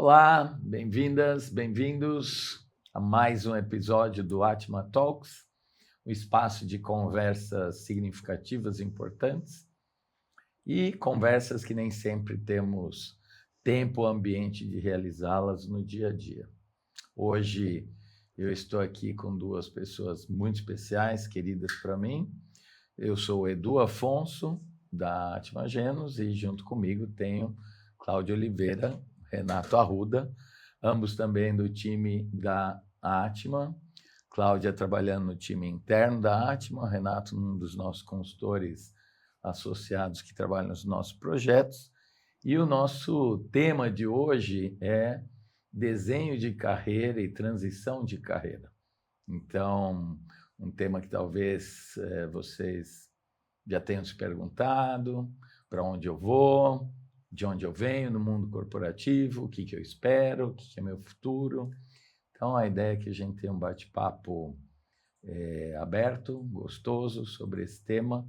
Olá, bem-vindas, bem-vindos a mais um episódio do Atma Talks, um espaço de conversas significativas e importantes e conversas que nem sempre temos tempo ou ambiente de realizá-las no dia a dia. Hoje eu estou aqui com duas pessoas muito especiais, queridas para mim. Eu sou o Edu Afonso, da Atma Genos, e junto comigo tenho Cláudio Oliveira, Renato Arruda, ambos também do time da Atma. Cláudia trabalhando no time interno da Atma, Renato um dos nossos consultores associados que trabalham nos nossos projetos. E o nosso tema de hoje é desenho de carreira e transição de carreira. Então, um tema que talvez vocês já tenham se perguntado, para onde eu vou, de onde eu venho no mundo corporativo, o que eu espero, o que é meu futuro. Então, a ideia é que a gente tenha um bate-papo aberto, gostoso sobre esse tema,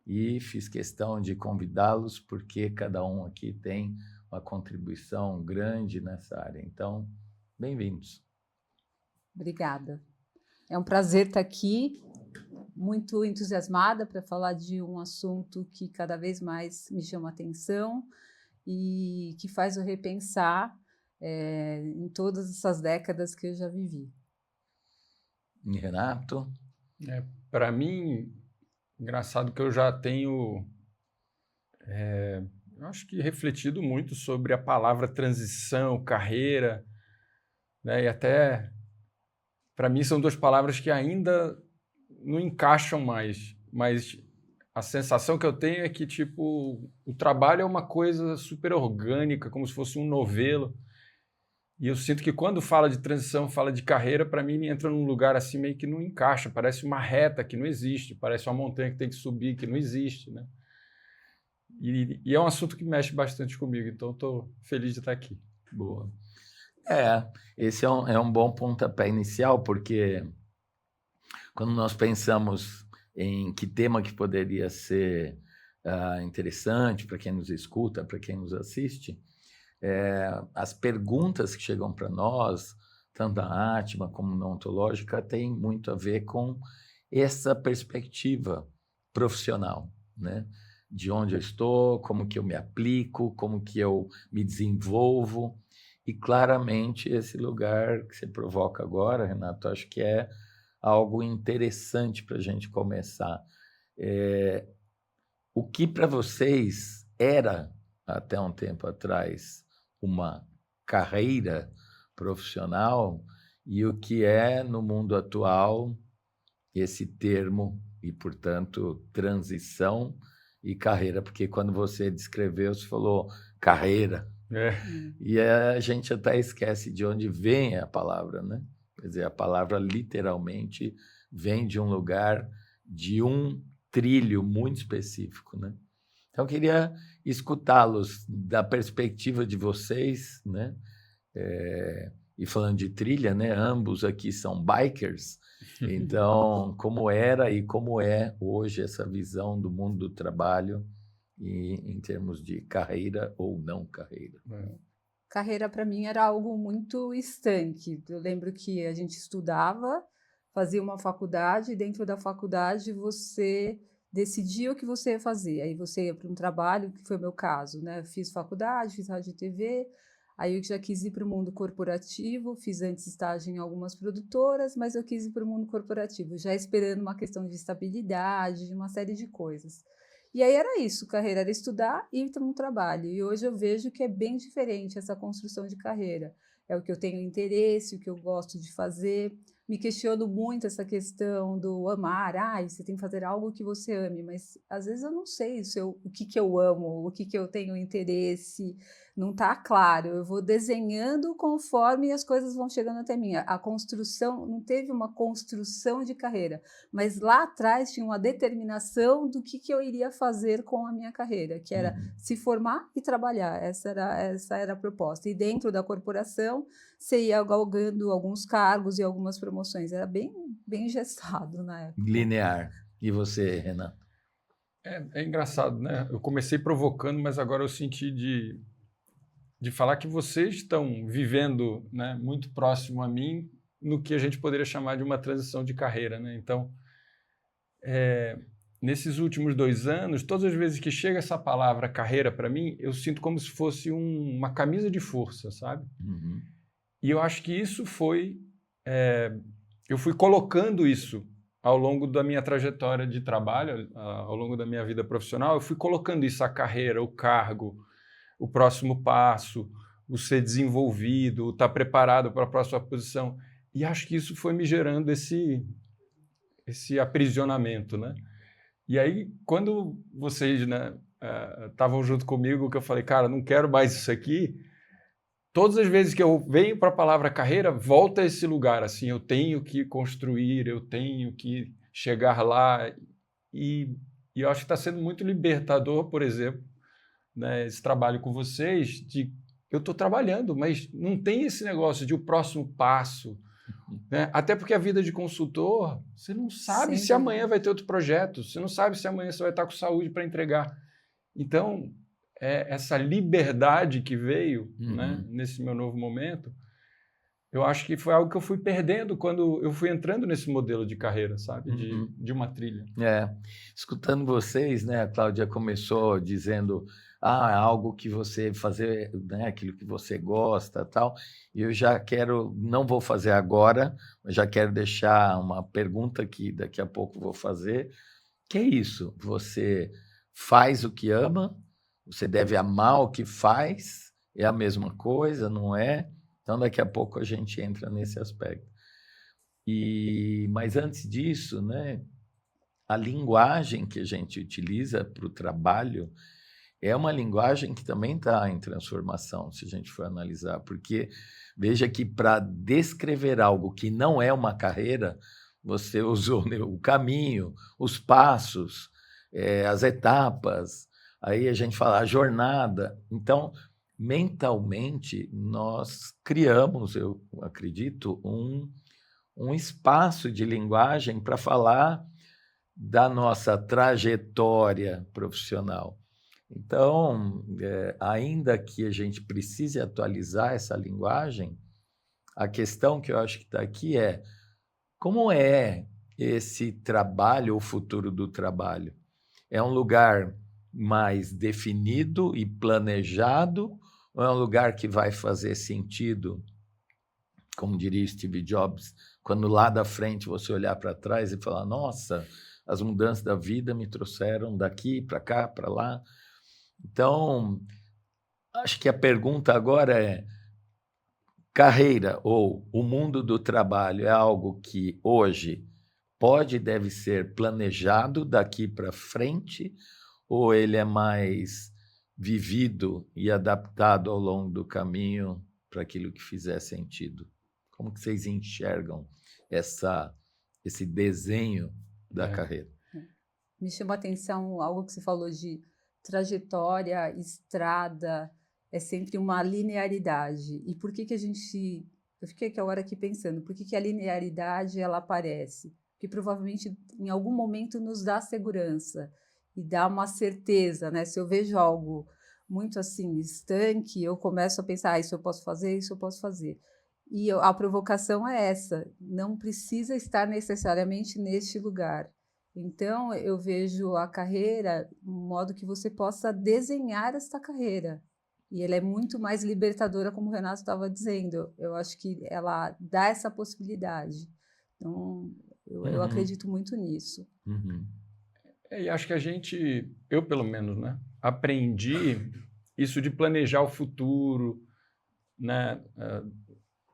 e fiz questão de convidá-los porque cada um aqui tem uma contribuição grande nessa área. Então, bem-vindos. Obrigada. É um prazer estar aqui, muito entusiasmada para falar de um assunto que cada vez mais me chama a atenção e que faz eu repensar em todas essas décadas que eu já vivi. E Renato? Para mim, engraçado que eu já tenho, eu acho que refletido muito sobre a palavra transição, carreira, né? E até, para mim, são duas palavras que ainda não encaixam mais, mas a sensação que eu tenho é que, tipo, o trabalho é uma coisa super orgânica, como se fosse um novelo. E eu sinto que quando fala de transição, fala de carreira, para mim entra num lugar assim meio que não encaixa, parece uma reta que não existe, parece uma montanha que tem que subir, que não existe, né? E é um assunto que mexe bastante comigo, então estou feliz de estar aqui. Boa. Esse é um bom pontapé inicial, porque quando nós pensamos em que tema que poderia ser interessante para quem nos escuta, para quem nos assiste, as perguntas que chegam para nós, tanto a Atma como a ontológica, têm muito a ver com essa perspectiva profissional, né? De onde eu estou, como que eu me aplico, como que eu me desenvolvo. E claramente esse lugar que você provoca agora, Renato, acho que é algo interessante para a gente começar. O que para vocês era, até um tempo atrás, uma carreira profissional e o que é, no mundo atual, esse termo e, portanto, transição e carreira, porque quando você descreveu, você falou carreira, e a gente até esquece de onde vem a palavra, né? Quer dizer, a palavra literalmente vem de um lugar, de um trilho muito específico, né? Então, eu queria escutá-los da perspectiva de vocês, né? E falando de trilha, né? Ambos aqui são bikers, então, como era e como é hoje essa visão do mundo do trabalho e em termos de carreira ou não carreira? Carreira, para mim, era algo muito estanque. Eu lembro que a gente estudava, fazia uma faculdade, e dentro da faculdade você decidia o que você ia fazer. Aí você ia para um trabalho, que foi o meu caso, né? Eu fiz faculdade, fiz rádio e TV, aí eu já quis ir para o mundo corporativo, fiz antes estágio em algumas produtoras, mas eu quis ir para o mundo corporativo, já esperando uma questão de estabilidade, de uma série de coisas. E aí era isso, carreira era estudar e ir para um trabalho. E hoje eu vejo que é bem diferente essa construção de carreira. É o que eu tenho interesse, o que eu gosto de fazer. Me questiono muito essa questão do amar. Você tem que fazer algo que você ame, mas às vezes eu não sei o que eu amo, o que eu tenho interesse, não está claro. Eu vou desenhando conforme as coisas vão chegando até mim. A construção, não teve uma construção de carreira, mas lá atrás tinha uma determinação do que eu iria fazer com a minha carreira, que era se formar e trabalhar. Essa era a proposta. E dentro da corporação, você ia galgando alguns cargos e algumas promoções. Era bem engessado na época. Linear. E você, Renato? É engraçado, né? Eu comecei provocando, mas agora eu senti de falar que vocês estão vivendo, né, muito próximo a mim no que a gente poderia chamar de uma transição de carreira, né? Então, nesses últimos 2 anos, todas as vezes que chega essa palavra carreira para mim, eu sinto como se fosse uma camisa de força, sabe? Uhum. E eu acho que isso foi... eu fui colocando isso ao longo da minha trajetória de trabalho, ao longo da minha vida profissional, eu fui colocando isso, a carreira, o cargo, o próximo passo, o ser desenvolvido, o estar preparado para a próxima posição. E acho que isso foi me gerando esse aprisionamento, né? E aí, quando vocês, né, estavam junto comigo, que eu falei, cara, não quero mais isso aqui, todas as vezes que eu venho para a palavra carreira, volta a esse lugar, assim, eu tenho que construir, eu tenho que chegar lá. E eu acho que está sendo muito libertador, por exemplo, né, esse trabalho com vocês, de eu estou trabalhando, mas não tem esse negócio de o próximo passo, né? Até porque a vida de consultor, você não sabe se amanhã vai ter outro projeto, você não sabe se amanhã você vai estar com saúde para entregar. Então, essa liberdade que veio, né, nesse meu novo momento, eu acho que foi algo que eu fui perdendo quando eu fui entrando nesse modelo de carreira, sabe? De uma trilha. Escutando vocês, né, a Cláudia começou dizendo algo que você fazer, né, aquilo que você gosta, tal. E eu já quero, não vou fazer agora, mas já quero deixar uma pergunta que daqui a pouco vou fazer. Que é isso? Você faz o que ama? Você deve amar o que faz? É a mesma coisa, não é? Então, daqui a pouco a gente entra nesse aspecto. Mas antes disso, né, a linguagem que a gente utiliza para o trabalho é uma linguagem que também está em transformação, se a gente for analisar, porque veja que para descrever algo que não é uma carreira, você usou o caminho, os passos, as etapas, aí a gente fala a jornada. Então, mentalmente, nós criamos, eu acredito, um espaço de linguagem para falar da nossa trajetória profissional. Então, ainda que a gente precise atualizar essa linguagem, a questão que eu acho que está aqui é como é esse trabalho, o futuro do trabalho? É um lugar mais definido e planejado ou é um lugar que vai fazer sentido, como diria Steve Jobs, quando lá da frente você olhar para trás e falar, nossa, as mudanças da vida me trouxeram daqui para cá, para lá. Então, acho que a pergunta agora é, carreira ou o mundo do trabalho é algo que hoje pode e deve ser planejado daqui para frente ou ele é mais vivido e adaptado ao longo do caminho para aquilo que fizer sentido? Como que vocês enxergam esse desenho da carreira? Me chamou a atenção algo que você falou de trajetória, estrada, é sempre uma linearidade. E por que a gente... Eu fiquei agora aqui pensando, por que a linearidade ela aparece? Porque provavelmente em algum momento nos dá segurança e dá uma certeza, né? Se eu vejo algo muito assim, estanque, eu começo a pensar, isso eu posso fazer, isso eu posso fazer. E a provocação é essa, não precisa estar necessariamente neste lugar. Então, eu vejo a carreira de um modo que você possa desenhar esta carreira. E ela é muito mais libertadora, como o Renato estava dizendo. Eu acho que ela dá essa possibilidade. Então, eu acredito muito nisso. E acho que eu pelo menos, né, aprendi isso de planejar o futuro, né,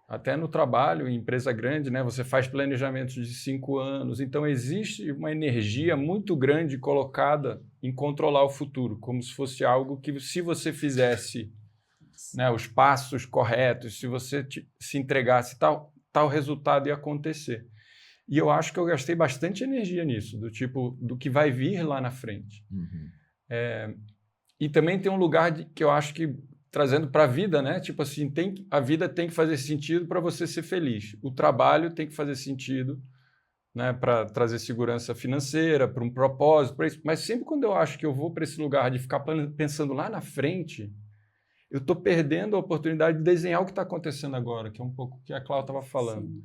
até no trabalho, em empresa grande, né, você faz planejamentos de 5 anos, então existe uma energia muito grande colocada em controlar o futuro, como se fosse algo que, se você fizesse, né, os passos corretos, se você se entregasse, tal resultado ia acontecer. E eu acho que eu gastei bastante energia nisso, do que vai vir lá na frente. E também tem um lugar que eu acho que, trazendo para a vida, né? Tipo assim, a vida tem que fazer sentido para você ser feliz. O trabalho tem que fazer sentido, né, para trazer segurança financeira, para um propósito, para isso. Mas sempre quando eu acho que eu vou para esse lugar de ficar pensando lá na frente, eu estou perdendo a oportunidade de desenhar o que está acontecendo agora, que é um pouco o que a Cláudia estava falando. Sim.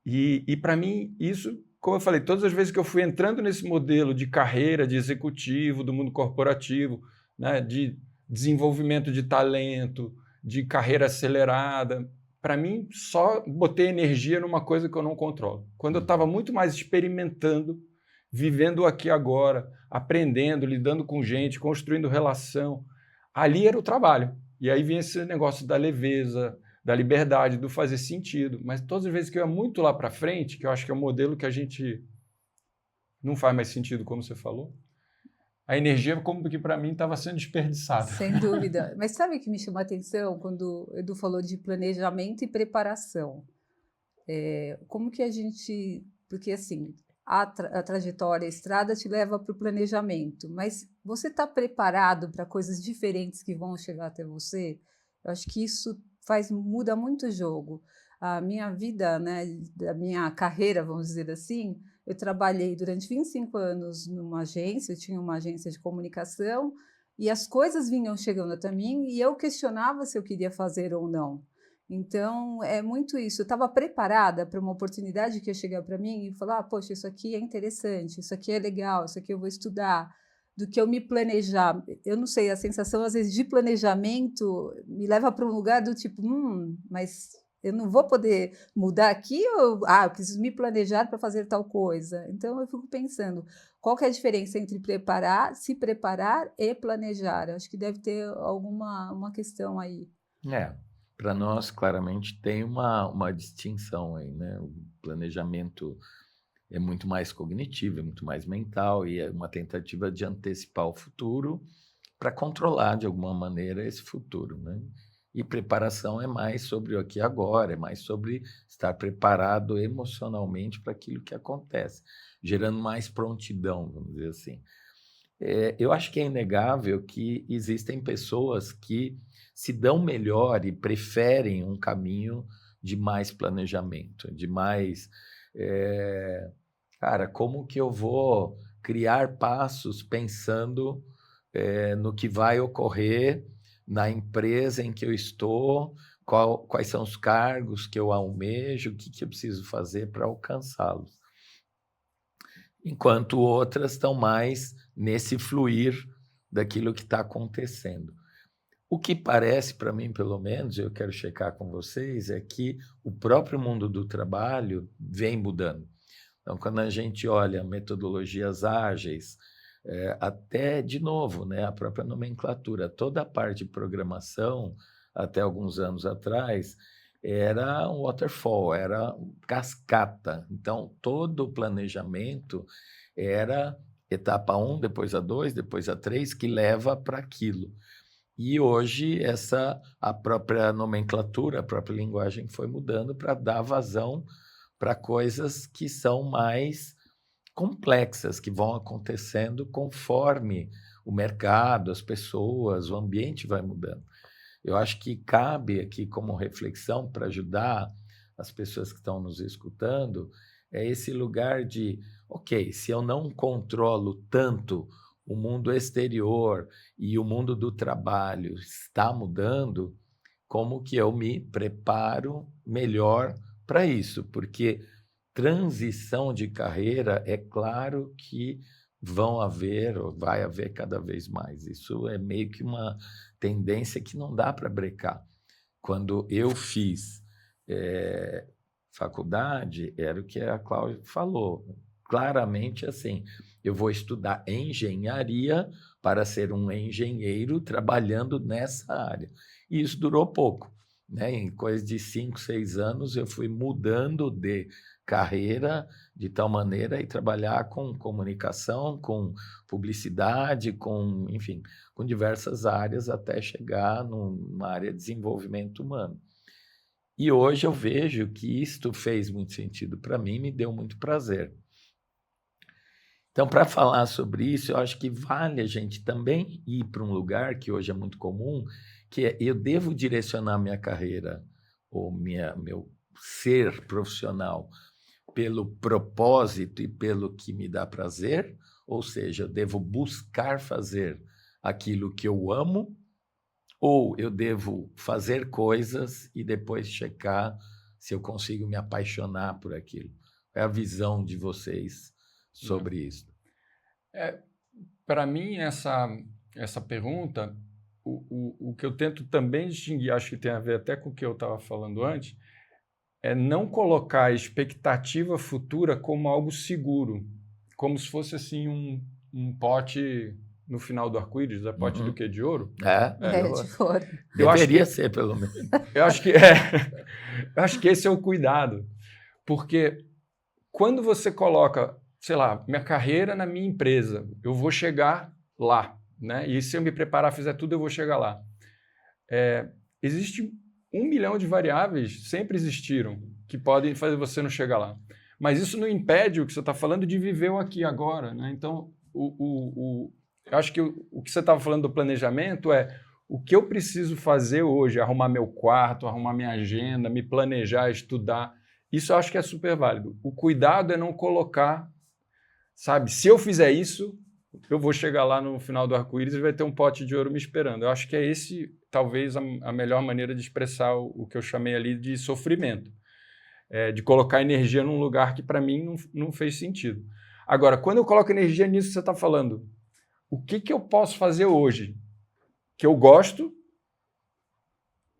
E para mim, isso, como eu falei, todas as vezes que eu fui entrando nesse modelo de carreira, de executivo, do mundo corporativo, né, de desenvolvimento de talento, de carreira acelerada, para mim, só botei energia numa coisa que eu não controlo. Quando eu estava muito mais experimentando, vivendo aqui agora, aprendendo, lidando com gente, construindo relação, ali era o trabalho. E aí vinha esse negócio da leveza, da liberdade, do fazer sentido. Mas todas as vezes que eu ia muito lá para frente, que eu acho que é um modelo que a gente não faz mais sentido, como você falou, a energia, como que para mim, estava sendo desperdiçada. Sem dúvida. Mas sabe o que me chamou a atenção quando o Edu falou de planejamento e preparação? Como que a gente... Porque, assim, a trajetória, a estrada te leva para o planejamento, mas você está preparado para coisas diferentes que vão chegar até você? Eu acho que isso muda muito o jogo. A minha vida, né, a minha carreira, vamos dizer assim, eu trabalhei durante 25 anos numa agência, eu tinha uma agência de comunicação, e as coisas vinham chegando até mim e eu questionava se eu queria fazer ou não. Então, é muito isso. Eu estava preparada para uma oportunidade que ia chegar para mim e falar, poxa, isso aqui é interessante, isso aqui é legal, isso aqui eu vou estudar, do que eu me planejar. Eu não sei, a sensação, às vezes, de planejamento me leva para um lugar do tipo, mas eu não vou poder mudar aqui, ou eu preciso me planejar para fazer tal coisa. Então, eu fico pensando, qual que é a diferença entre se preparar e planejar? Eu acho que deve ter uma questão aí. Para nós, claramente, tem uma distinção aí, né? O planejamento é muito mais cognitivo, é muito mais mental e é uma tentativa de antecipar o futuro para controlar, de alguma maneira, esse futuro, né? E preparação é mais sobre o aqui e agora, é mais sobre estar preparado emocionalmente para aquilo que acontece, gerando mais prontidão, vamos dizer assim. Eu acho que é inegável que existem pessoas que se dão melhor e preferem um caminho de mais planejamento, de mais... cara, como que eu vou criar passos pensando no que vai ocorrer na empresa em que eu estou, quais são os cargos que eu almejo, o que eu preciso fazer para alcançá-los. Enquanto outras estão mais nesse fluir daquilo que está acontecendo. O que parece para mim, pelo menos, eu quero checar com vocês, é que o próprio mundo do trabalho vem mudando. Então, quando a gente olha metodologias ágeis, até, de novo, né, a própria nomenclatura, toda a parte de programação, até alguns anos atrás, era um waterfall, era cascata. Então, todo o planejamento era etapa 1, depois a 2, depois a 3, que leva para aquilo. E hoje a própria nomenclatura, a própria linguagem foi mudando para dar vazão para coisas que são mais complexas, que vão acontecendo conforme o mercado, as pessoas, o ambiente vai mudando. Eu acho que cabe aqui como reflexão para ajudar as pessoas que estão nos escutando, é esse lugar de, ok, se eu não controlo tanto o mundo exterior e o mundo do trabalho está mudando, como que eu me preparo melhor para isso? Porque transição de carreira, é claro que vão haver, ou vai haver cada vez mais. Isso é meio que uma tendência que não dá para brecar. Quando eu fiz faculdade, era o que a Cláudia falou, claramente assim, eu vou estudar engenharia para ser um engenheiro trabalhando nessa área. E isso durou pouco, né? Em coisa de 5, 6 anos, eu fui mudando de carreira de tal maneira e trabalhar com comunicação, com publicidade, enfim, com diversas áreas até chegar numa área de desenvolvimento humano. E hoje eu vejo que isto fez muito sentido para mim, me deu muito prazer. Então, para falar sobre isso, eu acho que vale a gente também ir para um lugar que hoje é muito comum, que é eu devo direcionar minha carreira ou meu ser profissional pelo propósito e pelo que me dá prazer, ou seja, eu devo buscar fazer aquilo que eu amo, Ou eu devo fazer coisas e depois checar se eu consigo me apaixonar por aquilo? É a visão de vocês sobre isso. Para mim, essa pergunta, o que eu tento também distinguir, acho que tem a ver até com o que eu estava falando antes, é não colocar a expectativa futura como algo seguro, como se fosse assim um pote no final do arco-íris, é pote do quê? De ouro? De fora. Deveria ser, pelo menos. Eu acho que esse é o cuidado, porque quando você coloca, sei lá, minha carreira na minha empresa, eu vou chegar lá, né? E se eu me preparar, fizer tudo, eu vou chegar lá. Existe 1 milhão de variáveis, sempre existiram, que podem fazer você não chegar lá. Mas isso não impede o que você está falando de viver o aqui e agora, né? Então, eu acho que o que você estava falando do planejamento é o que eu preciso fazer hoje, arrumar meu quarto, arrumar minha agenda, me planejar, estudar. Isso eu acho que é super válido. O cuidado é não colocar, sabe, se eu fizer isso, eu vou chegar lá no final do arco-íris e vai ter um pote de ouro me esperando. Eu acho que é esse, talvez, a melhor maneira de expressar o que eu chamei ali de sofrimento. De colocar energia num lugar que, para mim, não fez sentido. Agora, quando eu coloco energia nisso que você está falando, o que eu posso fazer hoje que eu gosto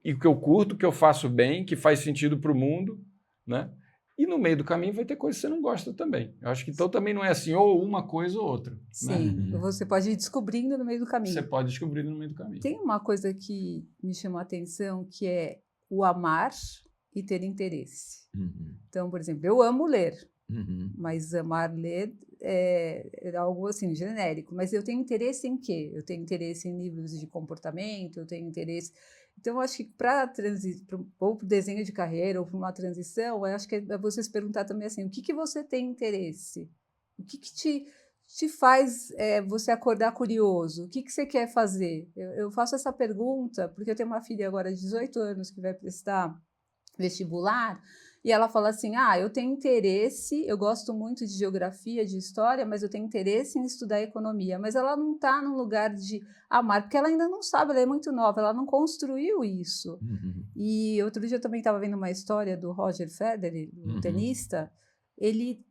e que eu curto, que eu faço bem, que faz sentido para o mundo, né? E no meio do caminho vai ter coisa que você não gosta também. Eu acho que então também não é assim, ou uma coisa ou outra. Sim, né? Você pode ir descobrindo no meio do caminho. Você pode descobrir no meio do caminho. Tem uma coisa que me chamou a atenção, que é o amar e ter interesse. Então, por exemplo, eu amo ler, mas amar ler é algo assim genérico. Mas eu tenho interesse em quê? Eu tenho interesse em livros de comportamento, eu tenho interesse... Então, eu acho que para ou para o desenho de carreira, ou para uma transição, eu acho que é você se perguntar também assim, o que você tem interesse? O que te faz você acordar curioso? O que você quer fazer? Eu faço essa pergunta porque eu tenho uma filha agora de 18 anos que vai prestar vestibular, e ela fala assim, eu tenho interesse, eu gosto muito de geografia, de história, mas eu tenho interesse em estudar economia, mas ela não está num lugar de amar, porque ela ainda não sabe, ela é muito nova, ela não construiu isso. E outro dia eu também estava vendo uma história do Roger Federer, o tenista, ele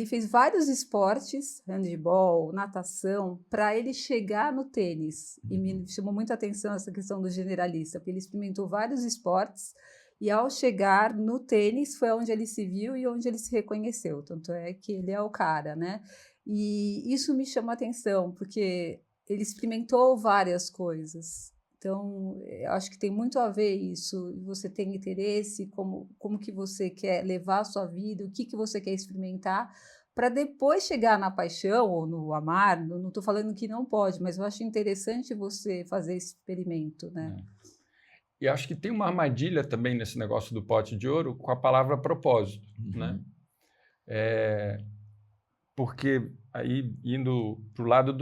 fez vários esportes, handebol, natação, para ele chegar no tênis, e me chamou muita atenção essa questão do generalista, porque ele experimentou vários esportes, e ao chegar no tênis foi onde ele se viu e onde ele se reconheceu. Tanto é que ele é o cara, né? E isso me chamou a atenção, porque ele experimentou várias coisas. Então, eu acho que tem muito a ver isso. Você tem interesse, como que você quer levar a sua vida, o que você quer experimentar, para depois chegar na paixão ou no amar. Não estou falando que não pode, mas eu acho interessante você fazer esse experimento, né? E acho que tem uma armadilha também nesse negócio do pote de ouro com a palavra propósito, né? Porque aí, indo para o lado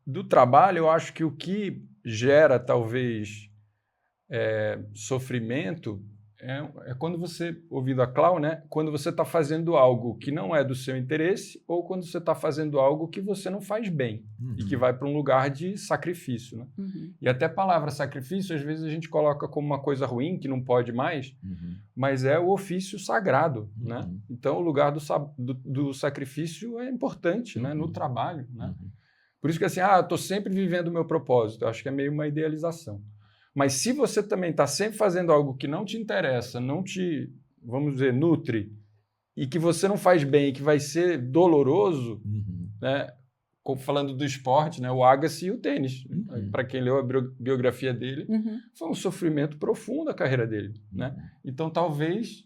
do trabalho, eu acho que o que gera, talvez, sofrimento é quando você, ouvindo a Clau, né? Quando você está fazendo algo que não é do seu interesse ou quando você está fazendo algo que você não faz bem e que vai para um lugar de sacrifício, né? E até a palavra sacrifício, às vezes a gente coloca como uma coisa ruim, que não pode mais, mas é o ofício sagrado, né? Então, o lugar do sacrifício é importante, né? No trabalho, né? Por isso que assim, eu estou sempre vivendo o meu propósito. Eu acho que é meio uma idealização. Mas se você também está sempre fazendo algo que não te interessa, não te, vamos dizer, nutre, e que você não faz bem, e que vai ser doloroso, né? Falando do esporte, né? O Agassi e o tênis. Para quem leu a biografia dele, foi um sofrimento profundo a carreira dele, né? Então, talvez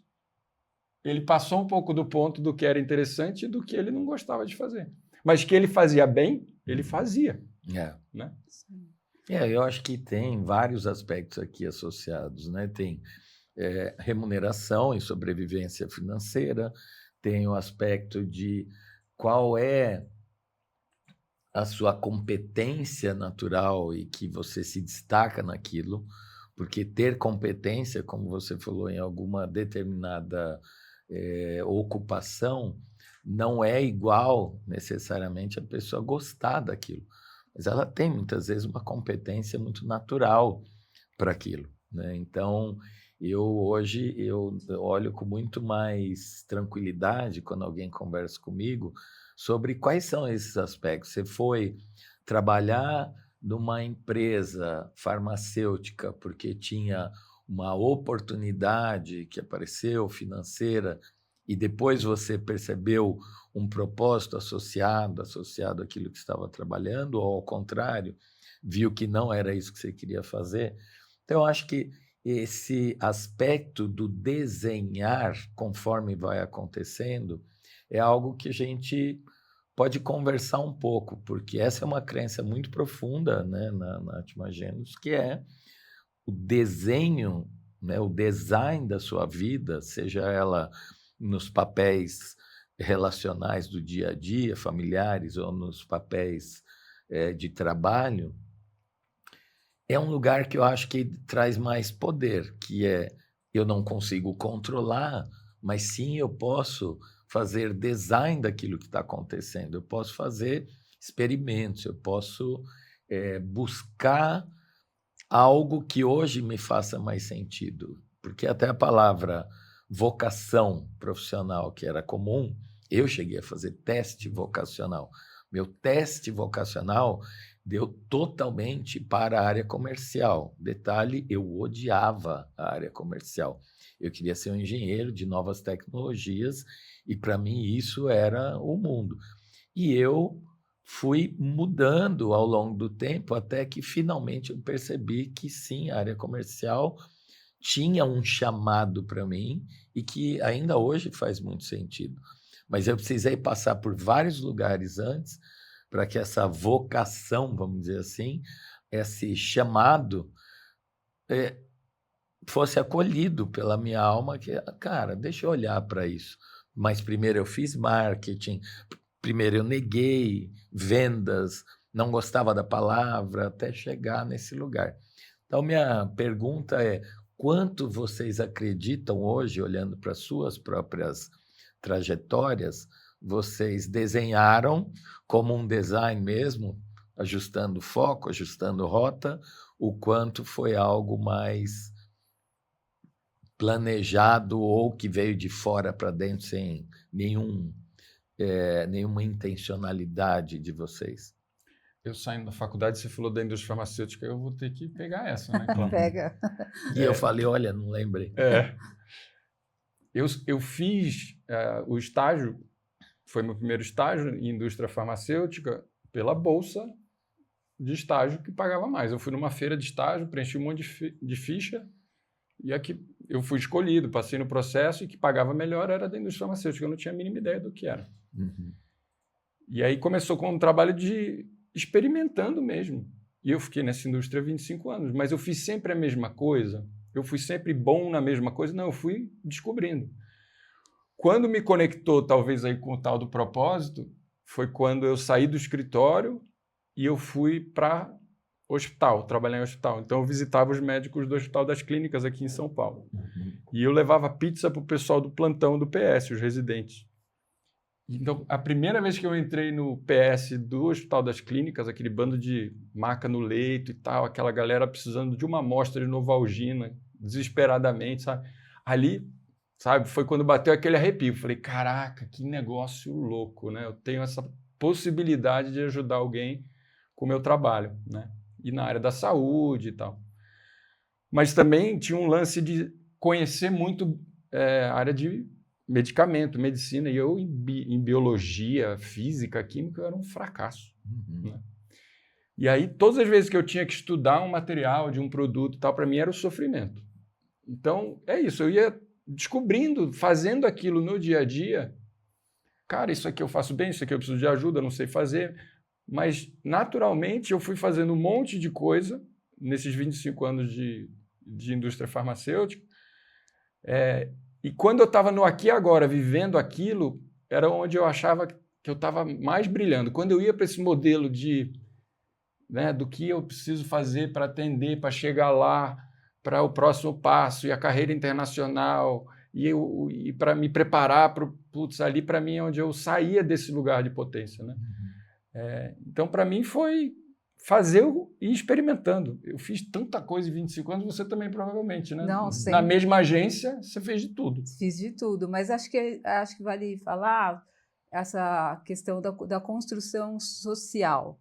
ele passou um pouco do ponto do que era interessante e do que ele não gostava de fazer. Mas que ele fazia bem, ele fazia. Né? Eu acho que tem vários aspectos aqui associados, né? Tem remuneração e sobrevivência financeira, tem o aspecto de qual é a sua competência natural e que você se destaca naquilo, porque ter competência, como você falou, em alguma determinada ocupação, não é igual necessariamente a pessoa gostar daquilo. mas ela tem muitas vezes uma competência muito natural para aquilo, né? Então, hoje eu olho com muito mais tranquilidade quando alguém conversa comigo sobre quais são esses aspectos. Você foi trabalhar numa empresa farmacêutica porque tinha uma oportunidade que apareceu financeira e depois você percebeu um propósito associado àquilo que estava trabalhando, ou ao contrário, viu que não era isso que você queria fazer. Então, eu acho que esse aspecto do desenhar conforme vai acontecendo é algo que a gente pode conversar um pouco, porque essa é uma crença muito profunda, né, na Atma Gênios, que é o desenho, né, o design da sua vida, seja ela nos papéis relacionais do dia a dia, familiares, ou nos papéis de trabalho, é um lugar que eu acho que traz mais poder, que é eu não consigo controlar, mas sim eu posso fazer design daquilo que está acontecendo, eu posso fazer experimentos, eu posso buscar algo que hoje me faça mais sentido, porque até a palavra vocação profissional, que era comum, eu cheguei a fazer teste vocacional. Meu teste vocacional deu totalmente para a área comercial. Detalhe, eu odiava a área comercial. Eu queria ser um engenheiro de novas tecnologias e, para mim, isso era o mundo. E eu fui mudando ao longo do tempo até que, finalmente, eu percebi que, sim, a área comercial tinha um chamado para mim e que ainda hoje faz muito sentido. Mas eu precisei passar por vários lugares antes para que essa vocação, vamos dizer assim, esse chamado, fosse acolhido pela minha alma, que, cara, deixa eu olhar para isso. Mas primeiro eu fiz marketing, primeiro eu neguei vendas, não gostava da palavra, até chegar nesse lugar. Então, minha pergunta é: quanto vocês acreditam hoje, olhando para suas próprias trajetórias, vocês desenharam como um design mesmo, ajustando foco, ajustando rota, o quanto foi algo mais planejado ou que veio de fora para dentro sem nenhuma intencionalidade de vocês? Eu saindo da faculdade, você falou da indústria farmacêutica, eu vou ter que pegar essa, né? Claro. Pega. E eu falei, olha, não lembrei. Eu fiz o estágio, foi meu primeiro estágio em indústria farmacêutica, pela bolsa de estágio que pagava mais. Eu fui numa feira de estágio, preenchi um monte de ficha, e aqui eu fui escolhido, passei no processo, e que pagava melhor era da indústria farmacêutica. Eu não tinha a mínima ideia do que era. Uhum. E aí começou com um trabalho de experimentando mesmo. E eu fiquei nessa indústria há 25 anos, mas eu fiz sempre a mesma coisa. Eu fui sempre bom na mesma coisa. Não, eu fui descobrindo. Quando me conectou, talvez, aí com o tal do propósito, foi quando eu saí do escritório e eu fui para hospital, trabalhar em hospital. Então, eu visitava os médicos do Hospital das Clínicas aqui em São Paulo. Uhum. E eu levava pizza para o pessoal do plantão do PS, os residentes. Então, a primeira vez que eu entrei no PS do Hospital das Clínicas, aquele bando de maca no leito e tal, aquela galera precisando de uma amostra de Novalgina, desesperadamente, sabe? Ali, sabe, foi quando bateu aquele arrepio. Falei, caraca, que negócio louco, né? Eu tenho essa possibilidade de ajudar alguém com o meu trabalho, né? E na área da saúde e tal. Mas também tinha um lance de conhecer muito a área de medicamento, medicina, e eu em biologia, física, química, eu era um fracasso. Uhum. Né? E aí, todas as vezes que eu tinha que estudar um material de um produto e tal, para mim era o sofrimento. Então, é isso, eu ia descobrindo, fazendo aquilo no dia a dia. Cara, isso aqui eu faço bem, isso aqui eu preciso de ajuda, não sei fazer. Mas, naturalmente, eu fui fazendo um monte de coisa nesses 25 anos de indústria farmacêutica. E quando eu estava no aqui e agora, vivendo aquilo, era onde eu achava que eu estava mais brilhando. Quando eu ia para esse modelo do que eu preciso fazer para atender, para chegar lá, para o próximo passo, e a carreira internacional, e para me preparar para ali, para mim, é onde eu saía desse lugar de potência. Né? Uhum. Então, para mim, foi fazer e ir experimentando. Eu fiz tanta coisa em 25 anos, você também provavelmente, né? Não, Na sempre. mesma agência, você fez de tudo. Fiz de tudo, mas acho que vale falar essa questão da construção social.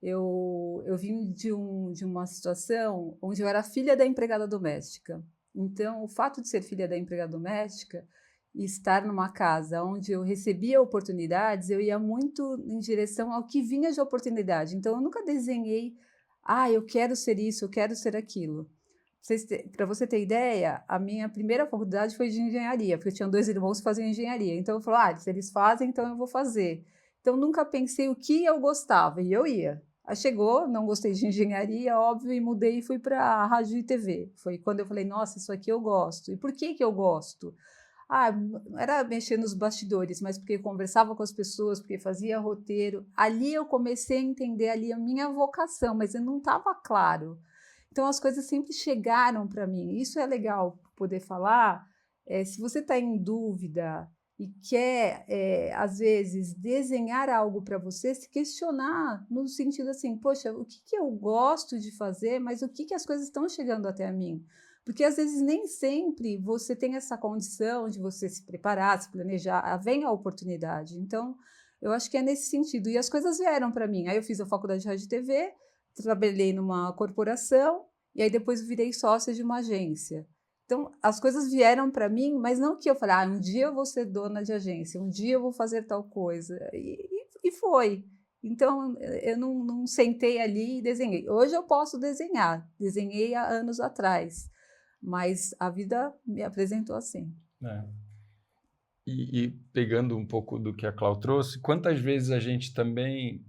Eu vim de uma situação onde eu era filha da empregada doméstica. Então, o fato de ser filha da empregada doméstica e estar numa casa onde eu recebia oportunidades, eu ia muito em direção ao que vinha de oportunidade. Então, eu nunca desenhei, eu quero ser isso, eu quero ser aquilo. Para você ter ideia, a minha primeira faculdade foi de engenharia, porque eu tinha 2 irmãos que faziam engenharia. Então, eu falei, se eles fazem, então eu vou fazer. Então, nunca pensei o que eu gostava, e eu ia. Aí chegou, não gostei de engenharia, óbvio, e mudei e fui para a rádio e TV. Foi quando eu falei, nossa, isso aqui eu gosto. E por que eu gosto? Não era mexer nos bastidores, mas porque eu conversava com as pessoas, porque fazia roteiro. Ali eu comecei a entender ali a minha vocação, mas eu não estava claro. Então, as coisas sempre chegaram para mim. Isso é legal poder falar. Se você está em dúvida e quer, às vezes, desenhar algo para você, se questionar no sentido assim, poxa, o que eu gosto de fazer, mas o que as coisas estão chegando até a mim? Porque, às vezes, nem sempre você tem essa condição de você se preparar, se planejar, vem a oportunidade. Então, eu acho que é nesse sentido. E as coisas vieram para mim. Aí eu fiz a faculdade de rádio e TV, trabalhei numa corporação e aí depois virei sócia de uma agência. Então, as coisas vieram para mim, mas não que eu falei, um dia eu vou ser dona de agência, um dia eu vou fazer tal coisa. E foi. Então, eu não sentei ali e desenhei. Hoje eu posso desenhar, desenhei há anos atrás, mas a vida me apresentou assim. E pegando um pouco do que a Clau trouxe, quantas vezes a gente também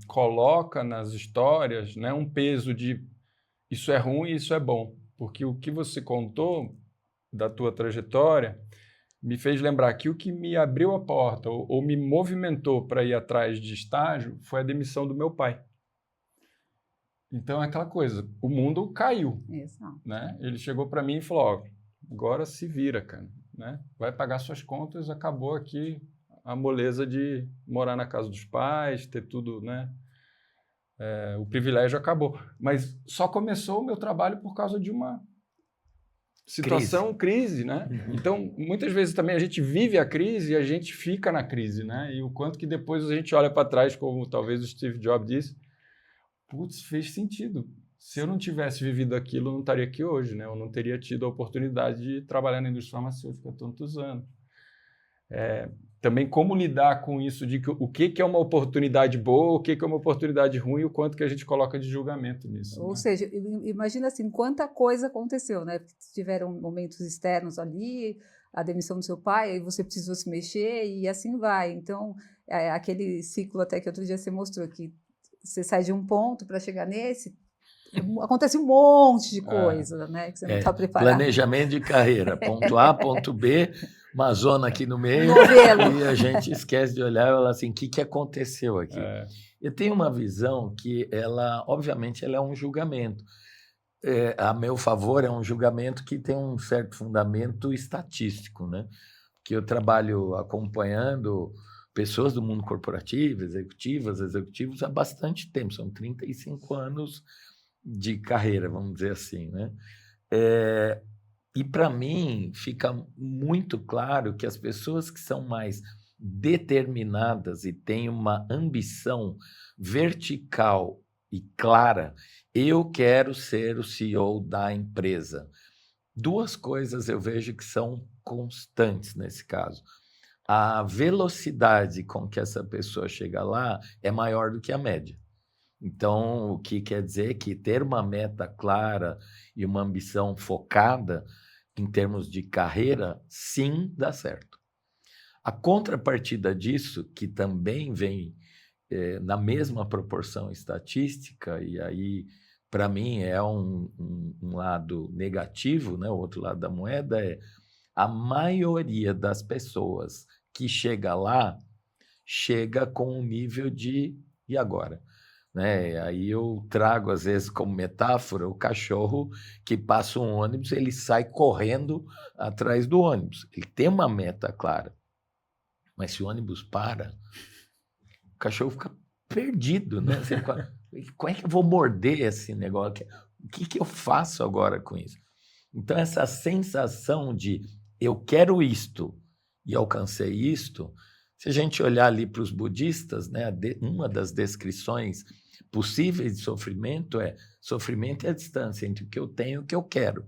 coloca nas histórias, né, um peso de isso é ruim e isso é bom. Porque o que você contou da tua trajetória me fez lembrar que o que me abriu a porta ou me movimentou para ir atrás de estágio foi a demissão do meu pai. Então, é aquela coisa, o mundo caiu. Exato. Né? Ele chegou para mim e falou, agora se vira, cara. Né? Vai pagar suas contas, acabou aqui a moleza de morar na casa dos pais, ter tudo, né? O privilégio acabou. Mas só começou o meu trabalho por causa de uma situação, crise, né? Uhum. Então, muitas vezes também a gente vive a crise e a gente fica na crise, né? E o quanto que depois a gente olha para trás, como talvez o Steve Jobs disse, putz, fez sentido. Se eu não tivesse vivido aquilo, eu não estaria aqui hoje, né? Eu não teria tido a oportunidade de trabalhar na indústria farmacêutica há tantos anos. Também como lidar com isso, de o que é uma oportunidade boa, o que é uma oportunidade ruim e o quanto que a gente coloca de julgamento nisso. Ou né? seja, imagina assim, quanta coisa aconteceu, né? Tiveram momentos externos ali, a demissão do seu pai, aí você precisou se mexer e assim vai. Então, aquele ciclo até que outro dia você mostrou, que você sai de um ponto para chegar nesse, acontece um monte de coisa, né? Que você não está preparado. Planejamento de carreira, ponto A, ponto B, uma zona aqui no meio, Novelo. e a gente esquece de olhar e falar assim, o que aconteceu aqui? Eu tenho uma visão que obviamente, ela é um julgamento. A meu favor, é um julgamento que tem um certo fundamento estatístico, né? Que eu trabalho acompanhando pessoas do mundo corporativo, executivos há bastante tempo, são 35 anos de carreira, vamos dizer assim, né? E para mim fica muito claro que as pessoas que são mais determinadas e têm uma ambição vertical e clara, eu quero ser o CEO da empresa. 2 coisas eu vejo que são constantes nesse caso. A velocidade com que essa pessoa chega lá é maior do que a média. Então, o que quer dizer que ter uma meta clara e uma ambição focada em termos de carreira, sim, dá certo. A contrapartida disso, que também vem na mesma proporção estatística, e aí, para mim, é um lado negativo, né? O outro lado da moeda é a maioria das pessoas que chega lá, chega com um nível de e agora? Né? Aí eu trago, às vezes, como metáfora, o cachorro que passa um ônibus, ele sai correndo atrás do ônibus. Ele tem uma meta clara. Mas se o ônibus para, o cachorro fica perdido, né? Como é que eu vou morder esse negócio? O que eu faço agora com isso? Então, essa sensação de eu quero isto e alcancei isto, se a gente olhar ali para os budistas, né, uma das descrições possíveis de sofrimento é a distância entre o que eu tenho e o que eu quero.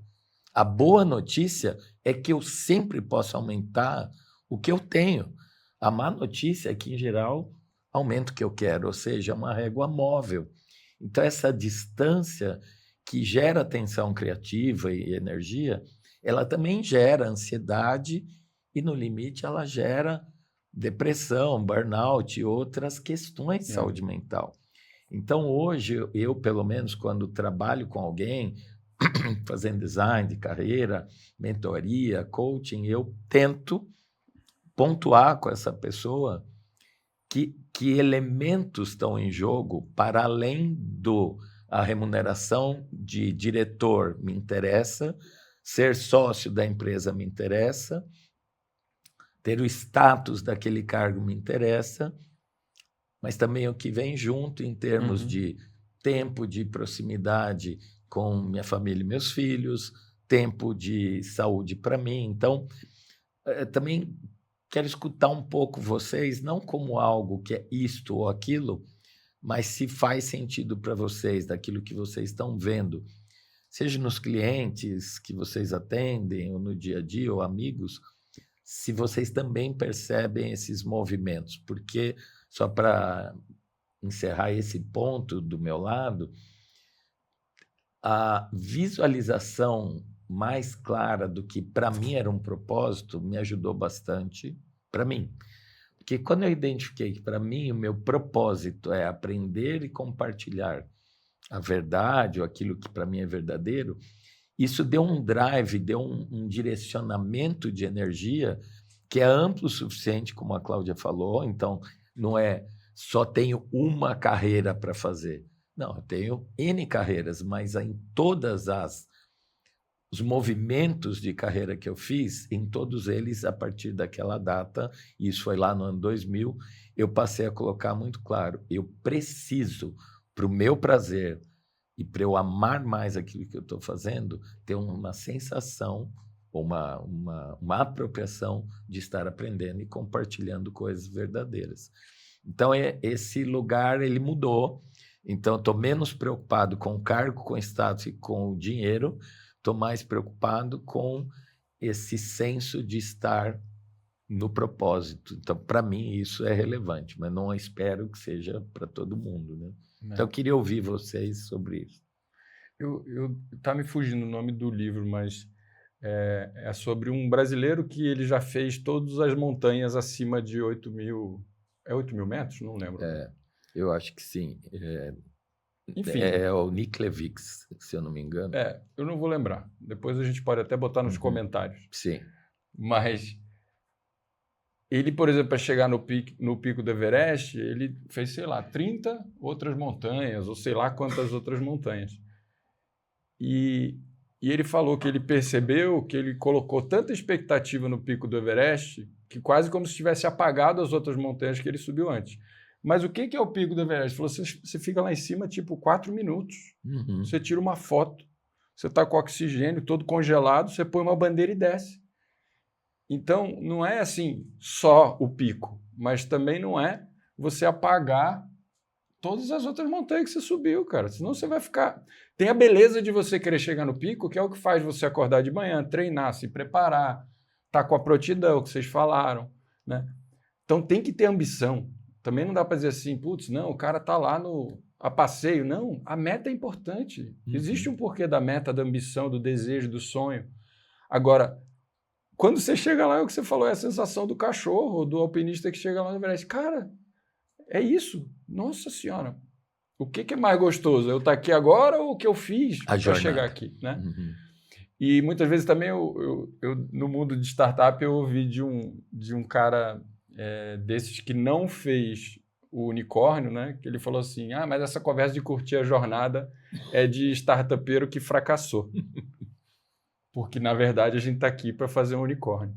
A boa notícia é que eu sempre posso aumentar o que eu tenho. A má notícia é que, em geral, aumento o que eu quero, ou seja, é uma régua móvel. Então, essa distância que gera tensão criativa e energia, ela também gera ansiedade e, no limite, ela gera depressão, burnout e outras questões de saúde mental. Então, hoje, eu, pelo menos, quando trabalho com alguém, fazendo design de carreira, mentoria, coaching, eu tento pontuar com essa pessoa que elementos estão em jogo para além a remuneração de diretor me interessa, ser sócio da empresa me interessa, ter o status daquele cargo me interessa, mas também o que vem junto em termos de tempo de proximidade com minha família e meus filhos, tempo de saúde para mim. Então, também quero escutar um pouco vocês, não como algo que é isto ou aquilo, mas se faz sentido para vocês, daquilo que vocês estão vendo, seja nos clientes que vocês atendem, ou no dia a dia, ou amigos, se vocês também percebem esses movimentos. Porque, só para encerrar esse ponto do meu lado, a visualização mais clara do que para mim era um propósito me ajudou bastante, para mim. Porque quando eu identifiquei que para mim o meu propósito é aprender e compartilhar a verdade ou aquilo que para mim é verdadeiro, isso deu um drive, deu um direcionamento de energia que é amplo o suficiente, como a Cláudia falou. Então, não é só tenho uma carreira para fazer. Não, eu tenho N carreiras, mas em todas os movimentos de carreira que eu fiz, em todos eles, a partir daquela data, e isso foi lá no ano 2000, eu passei a colocar muito claro, eu preciso, para o meu prazer e para eu amar mais aquilo que eu estou fazendo, ter uma sensação, uma apropriação de estar aprendendo e compartilhando coisas verdadeiras. Então, esse lugar ele mudou. Então, estou menos preocupado com o cargo, com o status e com o dinheiro, estou mais preocupado com esse senso de estar no propósito. Então, para mim, isso é relevante, mas não espero que seja para todo mundo, né? Então, eu queria ouvir vocês sobre isso. Tá me fugindo o nome do livro, mas é sobre um brasileiro que ele já fez todas as montanhas acima de 8.000... É 8.000 metros? Não lembro. Eu acho que sim. Enfim. É o Niklevics, se eu não me engano. Eu não vou lembrar. Depois a gente pode até botar nos comentários. Sim. Mas ele, por exemplo, para chegar no pico do Everest, ele fez, sei lá, 30 outras montanhas, ou sei lá quantas outras montanhas. E ele falou que ele percebeu que ele colocou tanta expectativa no pico do Everest que quase como se tivesse apagado as outras montanhas que ele subiu antes. Mas o que é o pico do Everest? Ele falou, você fica lá em cima, tipo, 4 minutos. Você tira uma foto, você está com oxigênio todo congelado, você põe uma bandeira e desce. Então, não é assim só o pico, mas também não é você apagar todas as outras montanhas que você subiu, cara. Senão você vai ficar... Tem a beleza de você querer chegar no pico, que é o que faz você acordar de manhã, treinar, se preparar, tá com a prontidão que vocês falaram, né? Então tem que ter ambição. Também não dá para dizer assim, putz, não, o cara tá lá a passeio. Não, a meta é importante. Existe um porquê da meta, da ambição, do desejo, do sonho. Agora, quando você chega lá, é o que você falou, é a sensação do cachorro, do alpinista que chega lá no Everest. Cara, é isso. Nossa Senhora. O que é mais gostoso? Eu estar aqui agora ou o que eu fiz para chegar aqui, né? E muitas vezes também eu no mundo de startup eu ouvi de um cara desses que não fez o unicórnio, né? Que ele falou assim, mas essa conversa de curtir a jornada é de startupeiro que fracassou. Porque, na verdade, a gente está aqui para fazer um unicórnio.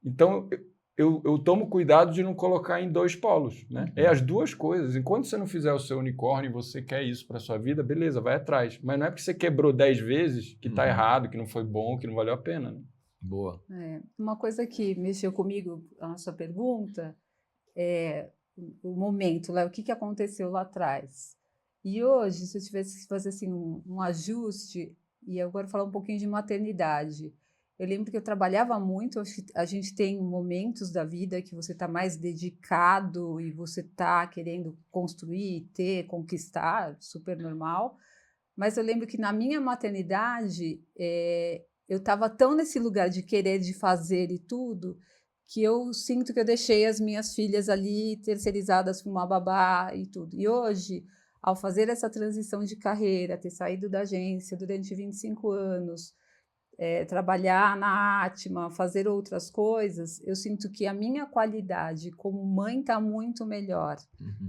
Então, eu tomo cuidado de não colocar em dois polos, né? É as duas coisas. Enquanto você não fizer o seu unicórnio e você quer isso para sua vida, beleza, vai atrás. Mas não é porque você quebrou 10 vezes que está errado, que não foi bom, que não valeu a pena, né? Boa. Uma coisa que mexeu comigo, a sua pergunta, é o momento, o que aconteceu lá atrás. E hoje, se eu tivesse que fazer assim, um ajuste, e agora falar um pouquinho de maternidade, eu lembro que eu trabalhava muito, acho que a gente tem momentos da vida que você está mais dedicado e você está querendo construir, ter, conquistar, super normal. Mas eu lembro que na minha maternidade, eu estava tão nesse lugar de querer, de fazer e tudo, que eu sinto que eu deixei as minhas filhas ali terceirizadas com uma babá e tudo. E hoje, ao fazer essa transição de carreira, ter saído da agência durante 25 anos, trabalhar na Atma, fazer outras coisas, eu sinto que a minha qualidade como mãe está muito melhor.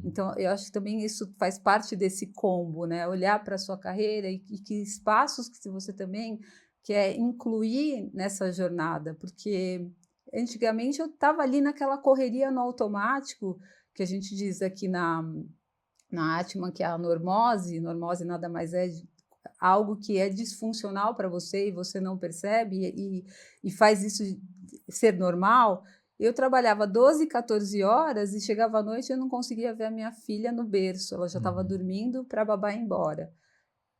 Então, eu acho que também isso faz parte desse combo, né? Olhar para a sua carreira e que espaços que você também quer incluir nessa jornada, porque antigamente eu estava ali naquela correria no automático, que a gente diz aqui na Atma, que é a normose. Normose nada mais é algo que é disfuncional para você e você não percebe e faz isso ser normal. Eu trabalhava 12, 14 horas e chegava à noite e eu não conseguia ver a minha filha no berço, ela já estava dormindo para a babá ir embora.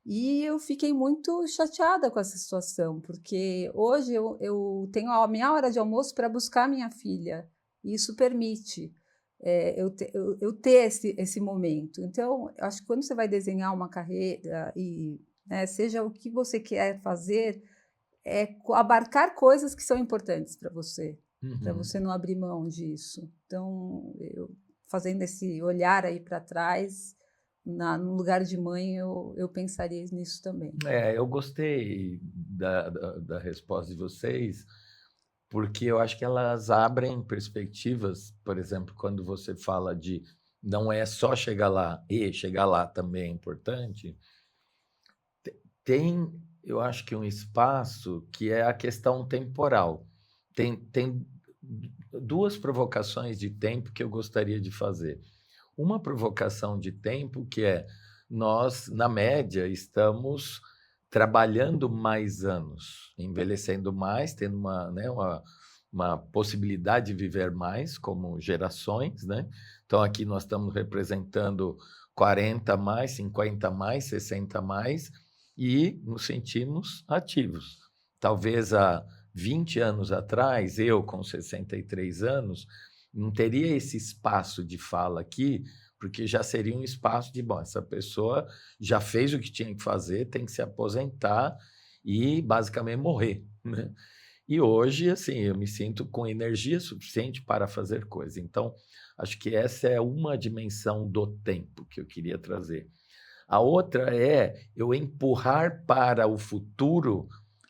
E eu fiquei muito chateada com essa situação, porque hoje eu tenho a minha hora de almoço para buscar minha filha, e isso permite eu ter esse momento. Então, eu acho que quando você vai desenhar uma carreira, e seja o que você quer fazer, abarcar coisas que são importantes para você não abrir mão disso. Então, eu fazendo esse olhar aí para trás, no lugar de mãe, eu pensaria nisso também. Eu gostei da resposta de vocês, porque eu acho que elas abrem perspectivas. Por exemplo, quando você fala de não é só chegar lá, e chegar lá também é importante, tem, eu acho que um espaço que é a questão temporal. Tem duas provocações de tempo que eu gostaria de fazer. Uma provocação de tempo que é: nós, na média, estamos trabalhando mais anos, envelhecendo mais, tendo uma possibilidade de viver mais como gerações, né? Então, aqui nós estamos representando 40 mais, 50 mais, 60 mais, e nos sentimos ativos. Talvez há 20 anos atrás, eu com 63 anos, não teria esse espaço de fala aqui, porque já seria um espaço de, bom, essa pessoa já fez o que tinha que fazer, tem que se aposentar e basicamente morrer, né? E hoje, assim, eu me sinto com energia suficiente para fazer coisas. Então, acho que essa é uma dimensão do tempo que eu queria trazer. A outra é eu empurrar para o futuro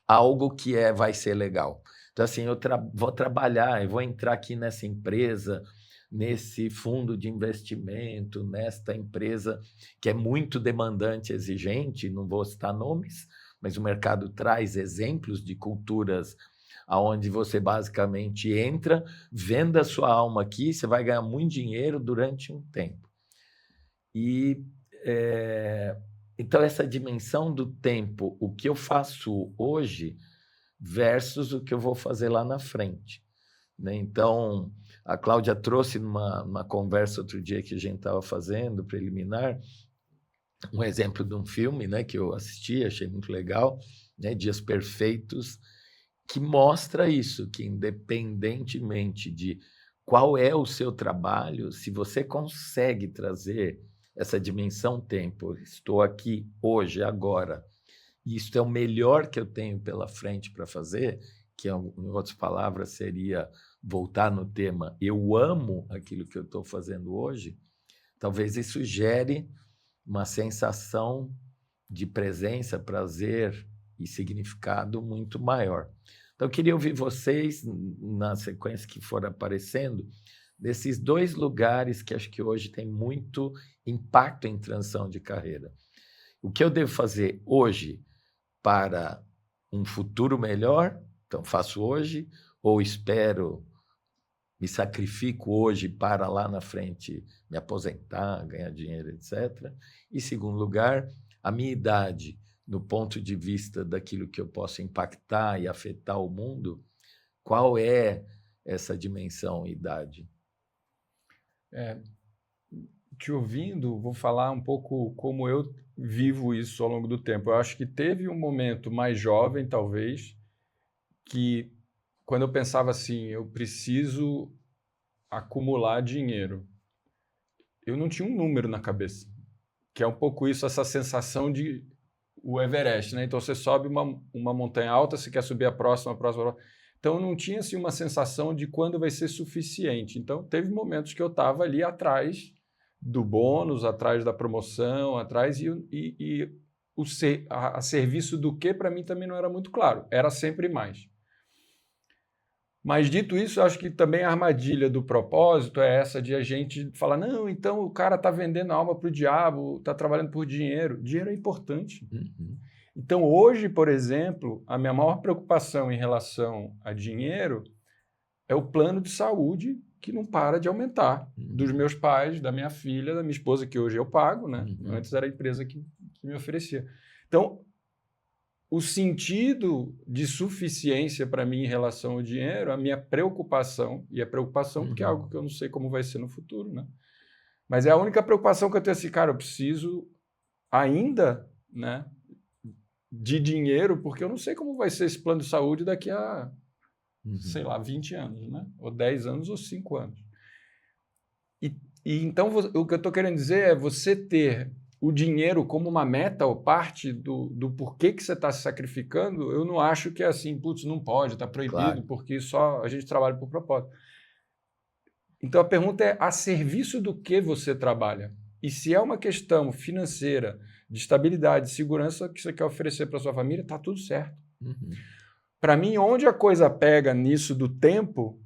algo que vai ser legal. Então, assim, eu vou trabalhar, eu vou entrar aqui nessa empresa, nesse fundo de investimento, nesta empresa que é muito demandante, exigente, não vou citar nomes, mas o mercado traz exemplos de culturas onde você basicamente entra, venda a sua alma aqui, você vai ganhar muito dinheiro durante um tempo. Então, essa dimensão do tempo, o que eu faço hoje versus o que eu vou fazer lá na frente, né? Então, a Cláudia trouxe numa conversa outro dia que a gente estava fazendo, preliminar, um exemplo de um filme, né, que eu assisti, achei muito legal, né, Dias Perfeitos, que mostra isso, que independentemente de qual é o seu trabalho, se você consegue trazer essa dimensão tempo, estou aqui hoje, agora, e isto é o melhor que eu tenho pela frente para fazer, que, em outras palavras, seria voltar no tema eu amo aquilo que eu estou fazendo hoje, talvez isso gere uma sensação de presença, prazer e significado muito maior. Então, eu queria ouvir vocês, na sequência que for aparecendo, desses dois lugares que acho que hoje tem muito impacto em transição de carreira. O que eu devo fazer hoje para um futuro melhor? Então, faço hoje ou espero me sacrifico hoje para lá na frente me aposentar, ganhar dinheiro, etc. E, segundo lugar, a minha idade, no ponto de vista daquilo que eu posso impactar e afetar o mundo, qual é essa dimensão idade? Te ouvindo, vou falar um pouco como eu vivo isso ao longo do tempo. Eu acho que teve um momento mais jovem, talvez, que quando eu pensava assim, eu preciso acumular dinheiro, eu não tinha um número na cabeça, que é um pouco isso, essa sensação de o Everest, né? Então você sobe uma montanha alta, você quer subir a próxima. Então não tinha assim uma sensação de quando vai ser suficiente. Então teve momentos que eu estava ali atrás do bônus, atrás da promoção, atrás a serviço do que para mim também não era muito claro. Era sempre mais. Mas, dito isso, eu acho que também a armadilha do propósito é essa de a gente falar, não, então o cara está vendendo a alma para o diabo, está trabalhando por dinheiro. Dinheiro é importante. Uhum. Então, hoje, por exemplo, a minha maior preocupação em relação a dinheiro é o plano de saúde que não para de aumentar. Dos meus pais, da minha filha, da minha esposa, que hoje eu pago, né? Antes era a empresa que me oferecia. Então, o sentido de suficiência para mim em relação ao dinheiro, a minha preocupação, e a preocupação porque é algo que eu não sei como vai ser no futuro, né? Mas é a única preocupação que eu tenho assim, cara, eu preciso ainda, né, de dinheiro, porque eu não sei como vai ser esse plano de saúde daqui a, sei lá, 20 anos, né? Ou 10 anos ou 5 anos. E então o que eu estou querendo dizer é você ter o dinheiro como uma meta ou parte do porquê que você está se sacrificando, eu não acho que é assim, putz, não pode, está proibido, claro, porque só a gente trabalha por propósito. Então a pergunta é a serviço do que você trabalha? E se é uma questão financeira, de estabilidade, de segurança que você quer oferecer para sua família, está tudo certo. Para mim, onde a coisa pega nisso do tempo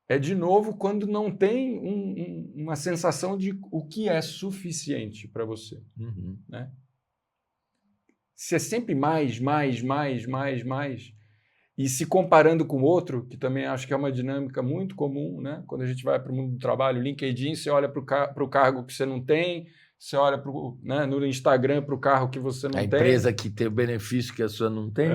é, de novo, quando não tem uma sensação de o que é suficiente para você. Né? Se é sempre mais, e se comparando com o outro, que também acho que é uma dinâmica muito comum, né? Quando a gente vai para o mundo do trabalho, LinkedIn, você olha para o cargo que você não tem, você olha né, no Instagram para o carro que você não tem. A empresa que tem o benefício que a sua não tem.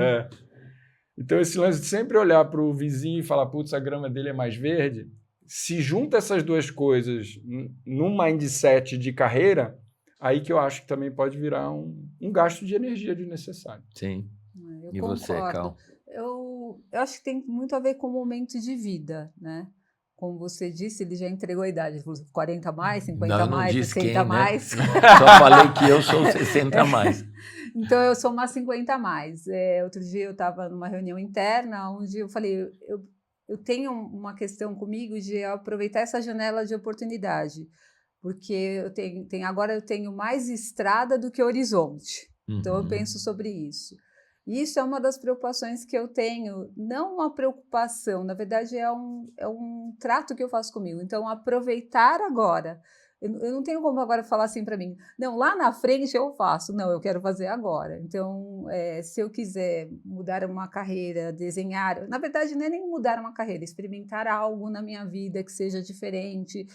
Então, esse lance de sempre olhar para o vizinho e falar, putz, a grama dele é mais verde, se junta essas duas coisas num mindset de carreira, aí que eu acho que também pode virar um gasto de energia desnecessário. Sim. Eu e concordo. você, Cal? Eu acho que tem muito a ver com o momento de vida, né? Como você disse, ele já entregou a idade, 40 a mais, 50 a mais, 60 a mais. Né? Só falei que eu sou 60 a mais. Então, eu sou uma 50 a mais. Outro dia eu estava numa reunião interna, onde eu falei, eu tenho uma questão comigo de aproveitar essa janela de oportunidade, porque agora eu tenho mais estrada do que horizonte. Então, eu penso sobre isso. E isso é uma das preocupações que eu tenho, não uma preocupação, na verdade é um trato que eu faço comigo. Então, aproveitar agora. Eu não tenho como agora falar assim para mim, não, lá na frente eu faço, não, eu quero fazer agora. Então, se eu quiser mudar uma carreira, desenhar, na verdade não é nem mudar uma carreira, experimentar algo na minha vida que seja diferente,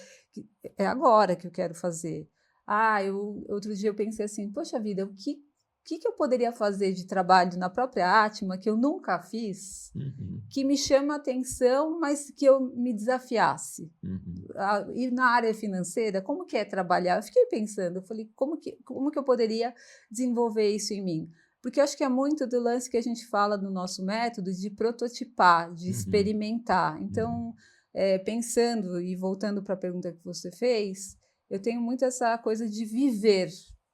é agora que eu quero fazer. Outro dia eu pensei assim, poxa vida, o que eu poderia fazer de trabalho na própria Atma que eu nunca fiz, que me chama a atenção, mas que eu me desafiasse? E na área financeira, como que é trabalhar? Eu fiquei pensando, eu falei, como que eu poderia desenvolver isso em mim? Porque eu acho que é muito do lance que a gente fala no nosso método de prototipar, de experimentar. Então, pensando e voltando para a pergunta que você fez, eu tenho muito essa coisa de viver.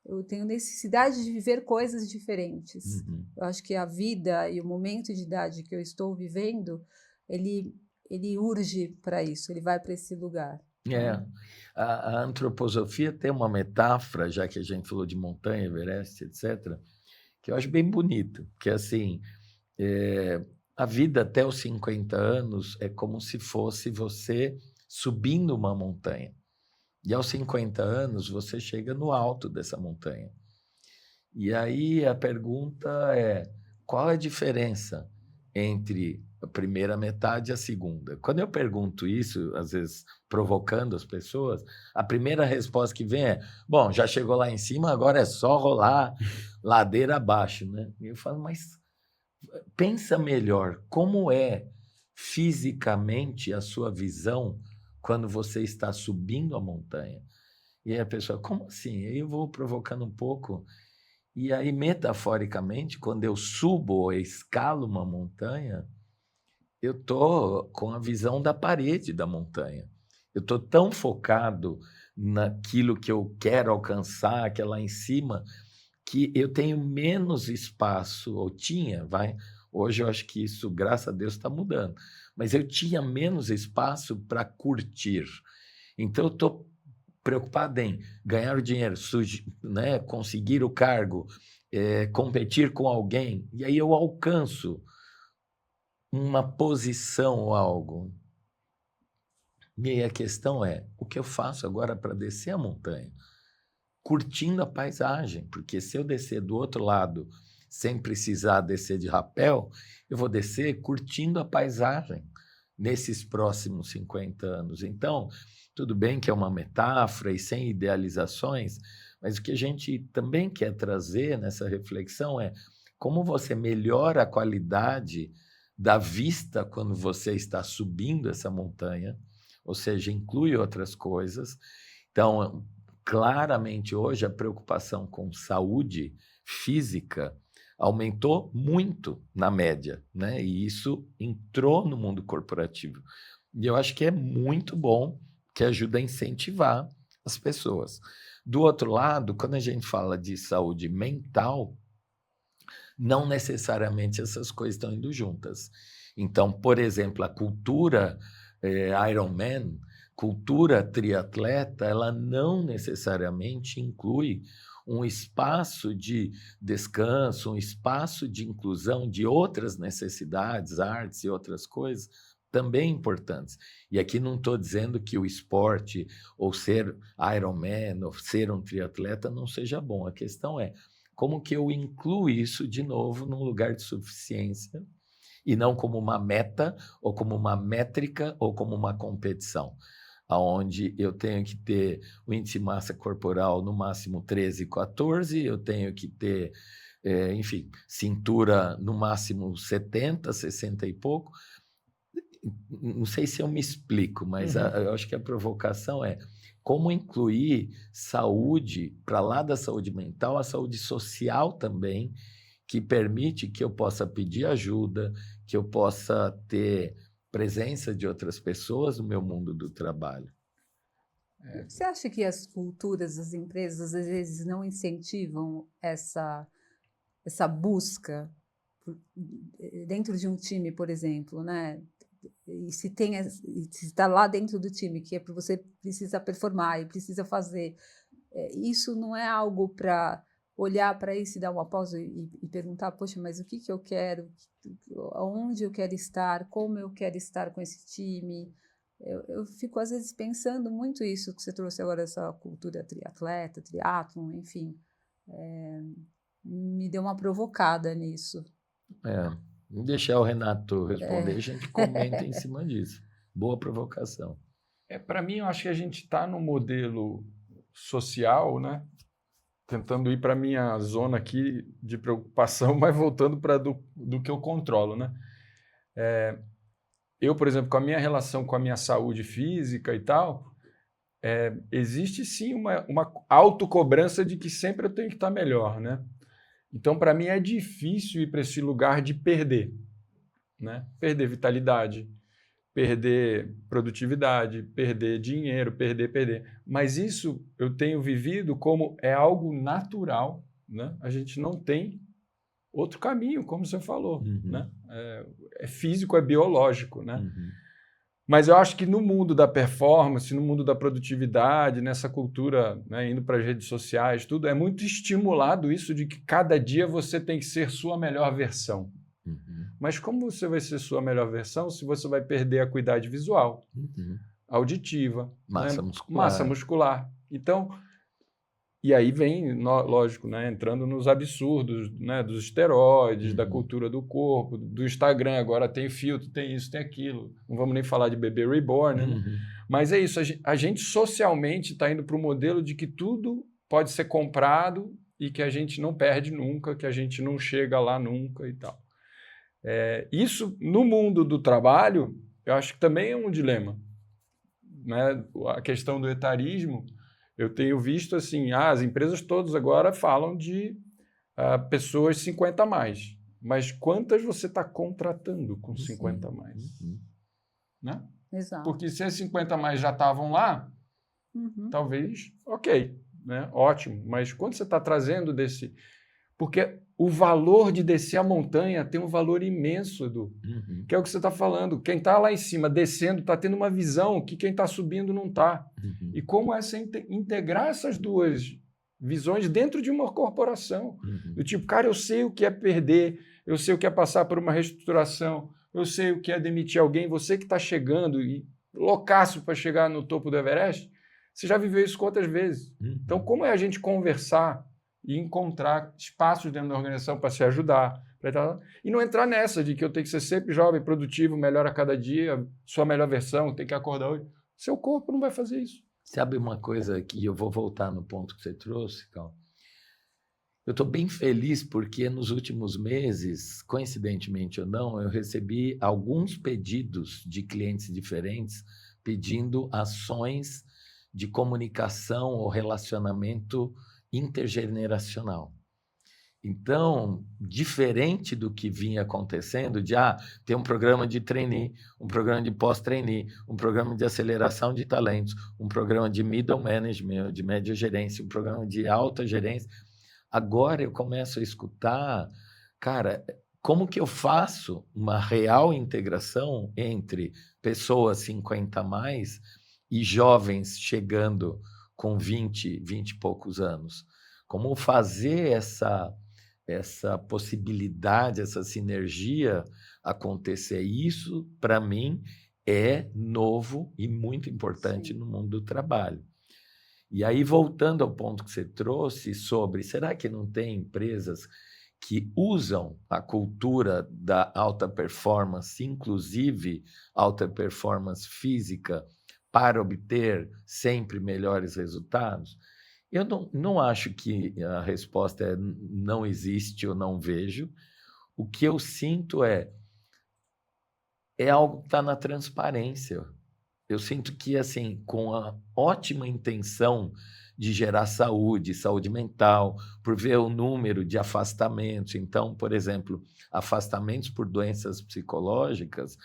Eu tenho necessidade de viver coisas diferentes. Eu acho que a vida e o momento de idade que eu estou vivendo, ele urge para isso, ele vai para esse lugar. A antroposofia tem uma metáfora, já que a gente falou de montanha, Everest, etc., que eu acho bem bonito, que assim, a vida até os 50 anos é como se fosse você subindo uma montanha. E aos 50 anos, você chega no alto dessa montanha. E aí a pergunta é, qual é a diferença entre a primeira metade e a segunda. Quando eu pergunto isso, às vezes provocando as pessoas, a primeira resposta que vem é: bom, já chegou lá em cima, agora é só rolar ladeira abaixo, né? E eu falo, mas pensa melhor, como é fisicamente a sua visão quando você está subindo a montanha? E aí a pessoa, como assim? Aí eu vou provocando um pouco. E aí, metaforicamente, quando eu subo ou escalo uma montanha, eu estou com a visão da parede da montanha. Eu estou tão focado naquilo que eu quero alcançar, que é lá em cima, que eu tenho menos espaço, ou tinha, vai. Hoje eu acho que isso, graças a Deus, está mudando. Mas eu tinha menos espaço para curtir. Então, eu estou preocupado em ganhar o dinheiro, né, conseguir o cargo, competir com alguém, e aí eu alcanço uma posição ou algo. E aí a questão é, o que eu faço agora para descer a montanha? Curtindo a paisagem, porque se eu descer do outro lado sem precisar descer de rapel, eu vou descer curtindo a paisagem nesses próximos 50 anos. Então, tudo bem que é uma metáfora e sem idealizações, mas o que a gente também quer trazer nessa reflexão é como você melhora a qualidade da vista quando você está subindo essa montanha, ou seja, inclui outras coisas. Então, claramente hoje a preocupação com saúde física aumentou muito na média, né? E isso entrou no mundo corporativo. E eu acho que é muito bom, que ajuda a incentivar as pessoas. Do outro lado, quando a gente fala de saúde mental, não necessariamente essas coisas estão indo juntas. Então, por exemplo, a cultura Ironman, cultura triatleta, ela não necessariamente inclui um espaço de descanso, um espaço de inclusão de outras necessidades, artes e outras coisas também importantes. E aqui não estou dizendo que o esporte, ou ser Ironman, ou ser um triatleta não seja bom. A questão é como que eu incluo isso de novo num lugar de suficiência e não como uma meta, ou como uma métrica, ou como uma competição, onde eu tenho que ter o índice de massa corporal no máximo 13, 14, eu tenho que ter, enfim, cintura no máximo 70, 60 e pouco. Não sei se eu me explico, mas eu acho que a provocação é como incluir saúde, para lá da saúde mental, a saúde social também, que permite que eu possa pedir ajuda, que eu possa ter presença de outras pessoas no meu mundo do trabalho. Você acha que as culturas, as empresas, às vezes não incentivam essa busca dentro de um time, por exemplo, né? E se está lá dentro do time, que é para você precisa performar e precisa fazer, isso não é algo para olhar para isso e dar uma pausa e perguntar, poxa, mas o que eu quero, aonde eu quero estar, como eu quero estar com esse time? Eu fico, às vezes, pensando muito isso que você trouxe agora, essa cultura triatleta, triatlon, enfim, me deu uma provocada nisso. Vou deixar o Renato responder, a gente comenta em cima disso. Boa provocação. Para mim, eu acho que a gente está no modelo social, né? Tentando ir para a minha zona aqui de preocupação, mas voltando para do que eu controlo, né? Eu, por exemplo, com a minha relação com a minha saúde física e tal, existe sim uma autocobrança de que sempre eu tenho que estar melhor, né? Então, para mim, é difícil ir para esse lugar de perder, né? Perder vitalidade, perder produtividade, perder dinheiro, perder. Mas isso eu tenho vivido como é algo natural, né? A gente não tem outro caminho, como você falou, né? É físico, é biológico, né? Mas eu acho que no mundo da performance, no mundo da produtividade, nessa cultura, né, indo para as redes sociais, tudo, é muito estimulado isso de que cada dia você tem que ser sua melhor versão. Mas como você vai ser sua melhor versão se você vai perder a acuidade visual, auditiva, massa muscular? Então, E aí vem, lógico, né, entrando nos absurdos, né, dos esteroides, da cultura do corpo, do Instagram. Agora tem filtro, tem isso, tem aquilo. Não vamos nem falar de bebê reborn, né? Mas é isso, a gente socialmente está indo para o modelo de que tudo pode ser comprado e que a gente não perde nunca, que a gente não chega lá nunca e tal. Isso, no mundo do trabalho, eu acho que também é um dilema, né? A questão do etarismo, eu tenho visto assim, as empresas todas agora falam de pessoas 50 a mais, mas quantas você está contratando com 50 a mais? Né? Exato. Porque se as 50 a mais já estavam lá, talvez, ok, né? Ótimo, mas quando você está trazendo desse... Porque o valor de descer a montanha tem um valor imenso, Edu. Que é o que você está falando. Quem está lá em cima, descendo, está tendo uma visão que quem está subindo não está. E como integrar essas duas visões dentro de uma corporação? Do tipo, cara, eu sei o que é perder, eu sei o que é passar por uma reestruturação, eu sei o que é demitir alguém. Você que está chegando e loucaço para chegar no topo do Everest, você já viveu isso quantas vezes? Então, como é a gente conversar e encontrar espaços dentro da organização para se ajudar, e não entrar nessa de que eu tenho que ser sempre jovem, produtivo, melhor a cada dia, sua melhor versão, tem que acordar hoje. Seu corpo não vai fazer isso. Sabe uma coisa que eu vou voltar no ponto que você trouxe, Cal? Eu estou bem feliz porque nos últimos meses, coincidentemente ou não, eu recebi alguns pedidos de clientes diferentes pedindo ações de comunicação ou relacionamento intergeneracional. Então, diferente do que vinha acontecendo, de tem um programa de trainee, um programa de pós-trainee, um programa de aceleração de talentos, um programa de middle management, de média gerência, um programa de alta gerência. Agora eu começo a escutar, cara, como que eu faço uma real integração entre pessoas 50 a mais e jovens chegando com 20 e poucos anos? Como fazer essa possibilidade, essa sinergia acontecer? Isso, para mim, é novo e muito importante no mundo do trabalho. E aí, voltando ao ponto que você trouxe sobre, será que não tem empresas que usam a cultura da alta performance, inclusive alta performance física, para obter sempre melhores resultados? Eu não acho que a resposta é não existe ou não vejo. O que eu sinto é algo que está na transparência. Eu sinto que, assim, com a ótima intenção de gerar saúde mental, por ver o número de afastamentos. Então, por exemplo, afastamentos por doenças psicológicas,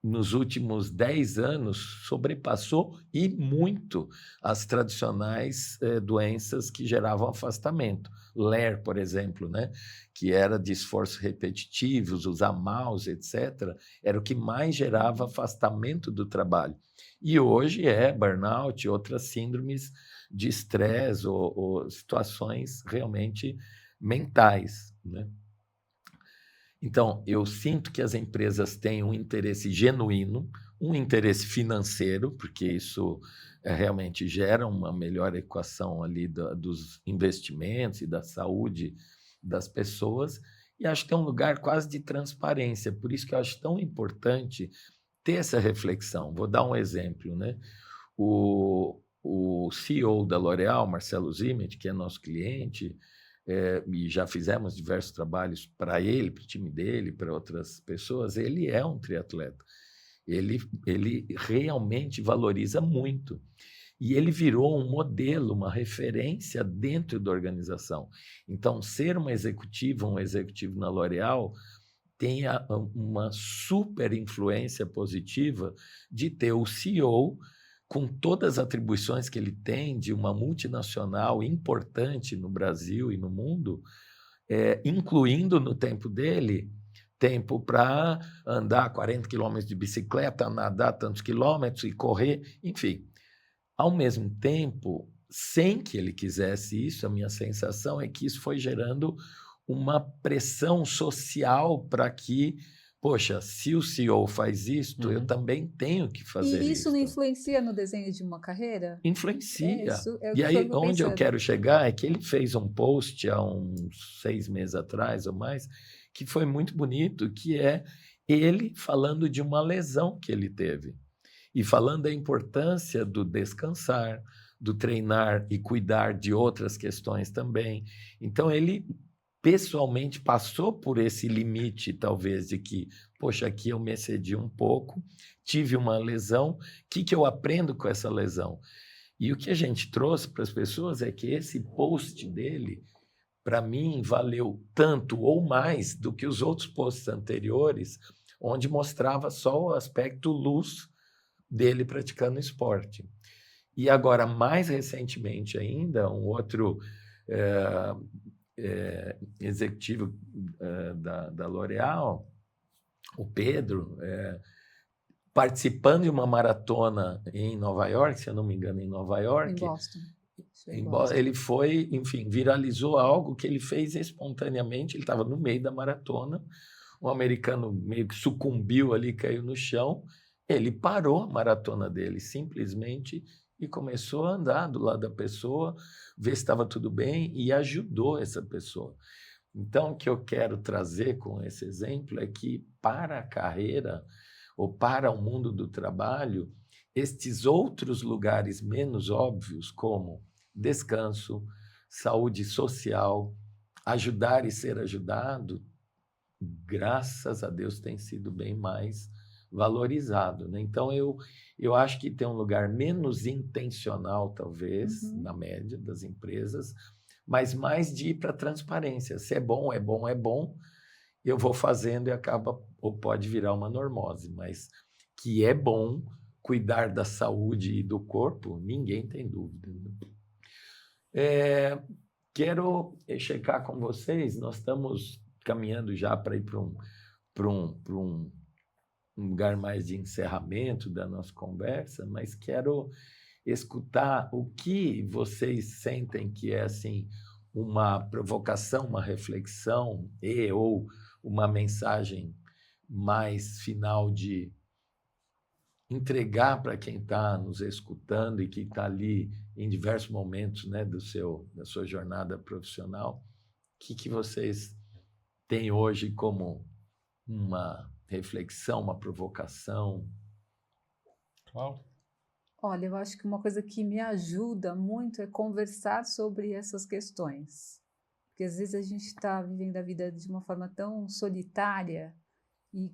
nos últimos 10 anos, sobrepassou e muito as tradicionais doenças que geravam afastamento. LER, por exemplo, né? Que era de esforços repetitivos, usar mouse, etc., era o que mais gerava afastamento do trabalho. E hoje é burnout e outras síndromes de estresse ou situações realmente mentais, né? Então, eu sinto que as empresas têm um interesse genuíno, um interesse financeiro, porque isso realmente gera uma melhor equação ali dos investimentos e da saúde das pessoas, e acho que tem um lugar quase de transparência. Por isso que eu acho tão importante ter essa reflexão. Vou dar um exemplo, né? O CEO da L'Oréal, Marcelo Zimmet, que é nosso cliente, e já fizemos diversos trabalhos para ele, para o time dele, para outras pessoas. Ele é um triatleta. Ele realmente valoriza muito. E ele virou um modelo, uma referência dentro da organização. Então, ser um executivo na L'Oréal tem uma super influência positiva de ter o CEO com todas as atribuições que ele tem de uma multinacional importante no Brasil e no mundo, incluindo no tempo dele, tempo para andar 40 quilômetros de bicicleta, nadar tantos quilômetros e correr, enfim. Ao mesmo tempo, sem que ele quisesse isso, a minha sensação é que isso foi gerando uma pressão social para que poxa, se o CEO faz isto, eu também tenho que fazer E isso. isso não influencia no desenho de uma carreira? Influencia. Isso é o E que aí, eu tô onde eu pensando. quero chegar é que ele fez um post há uns 6 meses atrás ou mais, que foi muito bonito, que é ele falando de uma lesão que ele teve. E falando da importância do descansar, do treinar e cuidar de outras questões também. Então, ele pessoalmente passou por esse limite, talvez, de que, poxa, aqui eu me excedi um pouco, tive uma lesão, o que eu aprendo com essa lesão? E o que a gente trouxe para as pessoas é que esse post dele, para mim, valeu tanto ou mais do que os outros posts anteriores, onde mostrava só o aspecto luz dele praticando esporte. E agora, mais recentemente ainda, um outro executivo da L'Oréal, o Pedro, participando de uma maratona em Nova York, se eu não me engano, em Nova York. Em Boston. Ele foi, enfim, viralizou algo que ele fez espontaneamente. Ele estava no meio da maratona, um americano meio que sucumbiu ali, caiu no chão. Ele parou a maratona dele, simplesmente, e começou a andar do lado da pessoa, ver se estava tudo bem, e ajudou essa pessoa. Então, o que eu quero trazer com esse exemplo é que, para a carreira, ou para o mundo do trabalho, estes outros lugares menos óbvios, como descanso, saúde social, ajudar e ser ajudado, graças a Deus tem sido bem mais valorizado, né? Então, eu acho que tem um lugar menos intencional, talvez, na média das empresas, mas mais de ir para a transparência. Se é bom, é bom, é bom, eu vou fazendo e acaba, ou pode virar uma normose, mas que é bom cuidar da saúde e do corpo, ninguém tem dúvida. Quero checar com vocês, nós estamos caminhando já para ir para um lugar mais de encerramento da nossa conversa, mas quero escutar o que vocês sentem que é assim uma provocação, uma reflexão ou uma mensagem mais final de entregar para quem está nos escutando e que está ali em diversos momentos, né, da sua jornada profissional. O que vocês têm hoje como uma reflexão, uma provocação? Cláudio? Olha, eu acho que uma coisa que me ajuda muito é conversar sobre essas questões. Porque às vezes a gente está vivendo a vida de uma forma tão solitária e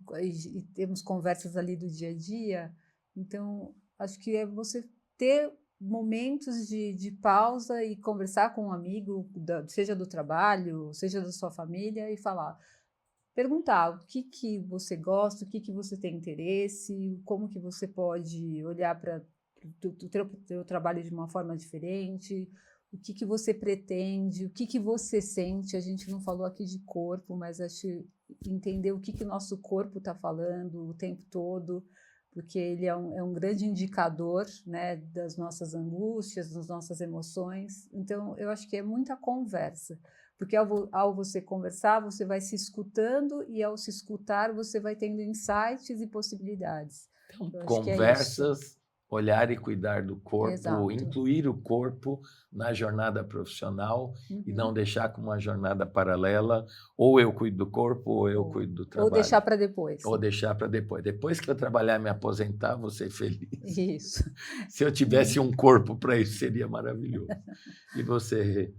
temos conversas ali do dia a dia. Então, acho que é você ter momentos de pausa e conversar com um amigo, seja do trabalho, seja da sua família, e perguntar o que você gosta, o que você tem interesse, como que você pode olhar para o teu trabalho de uma forma diferente, o que você pretende, o que você sente. A gente não falou aqui de corpo, mas acho entender o que o nosso corpo está falando o tempo todo, porque ele é um grande indicador, né, das nossas angústias, das nossas emoções. Então, eu acho que é muita conversa, porque ao você conversar, você vai se escutando, e ao se escutar, você vai tendo insights e possibilidades. Então, Eu acho que é conversas, olhar e cuidar do corpo, Exato. incluir o corpo na jornada profissional e não deixar como uma jornada paralela, ou eu cuido do corpo ou eu cuido do trabalho. Ou deixar para depois. Ou deixar para depois. Depois que eu trabalhar e me aposentar, vou ser feliz. Isso. Se eu tivesse um corpo para isso, seria maravilhoso. E você, Rê?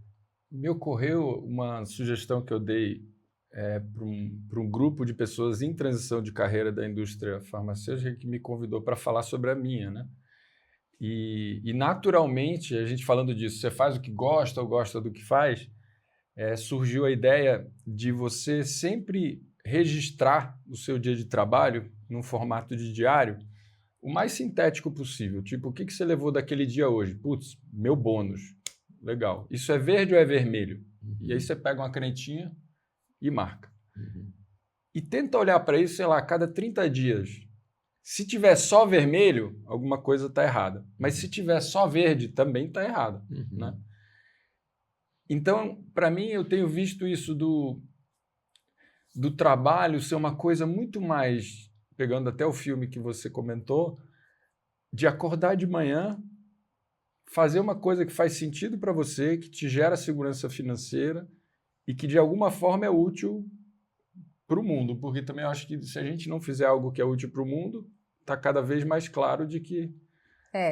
Me ocorreu uma sugestão que eu dei para um grupo de pessoas em transição de carreira da indústria farmacêutica que me convidou para falar sobre a minha, né? E naturalmente, a gente falando disso, você faz o que gosta ou gosta do que faz, surgiu a ideia de você sempre registrar o seu dia de trabalho num formato de diário o mais sintético possível. Tipo, o que você levou daquele dia hoje? Putz, meu bônus. Legal. Isso é verde ou é vermelho? E aí você pega uma canetinha e marca. E tenta olhar para isso, sei lá, a cada 30 dias. Se tiver só vermelho, alguma coisa está errada. Mas se tiver só verde, também está errado. Né? Então, para mim, eu tenho visto isso do trabalho ser uma coisa muito mais, pegando até o filme que você comentou, de acordar de manhã, fazer uma coisa que faz sentido para você, que te gera segurança financeira e que de alguma forma é útil para o mundo, porque também eu acho que se a gente não fizer algo que é útil para o mundo, está cada vez mais claro de que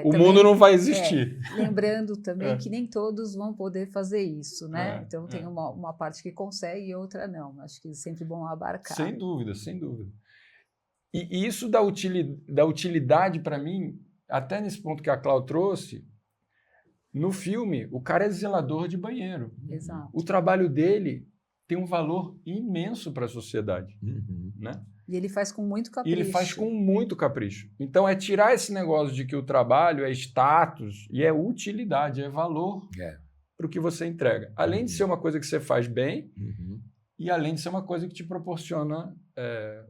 o também, mundo não vai existir. Lembrando também que nem todos vão poder fazer isso, né? Então tem é. uma parte que consegue e outra não. Acho que é sempre bom abarcar. Sem dúvida, sem dúvida. E isso da utilidade para mim, até nesse ponto que a Cláudia trouxe, no filme, o cara é zelador de banheiro. Exato. O trabalho dele tem um valor imenso para a sociedade. Né? E ele faz com muito capricho. E ele faz com muito capricho. Então, é tirar esse negócio de que o trabalho é status e é utilidade, é valor para o que você entrega. Além de ser uma coisa que você faz bem e além de ser uma coisa que te proporciona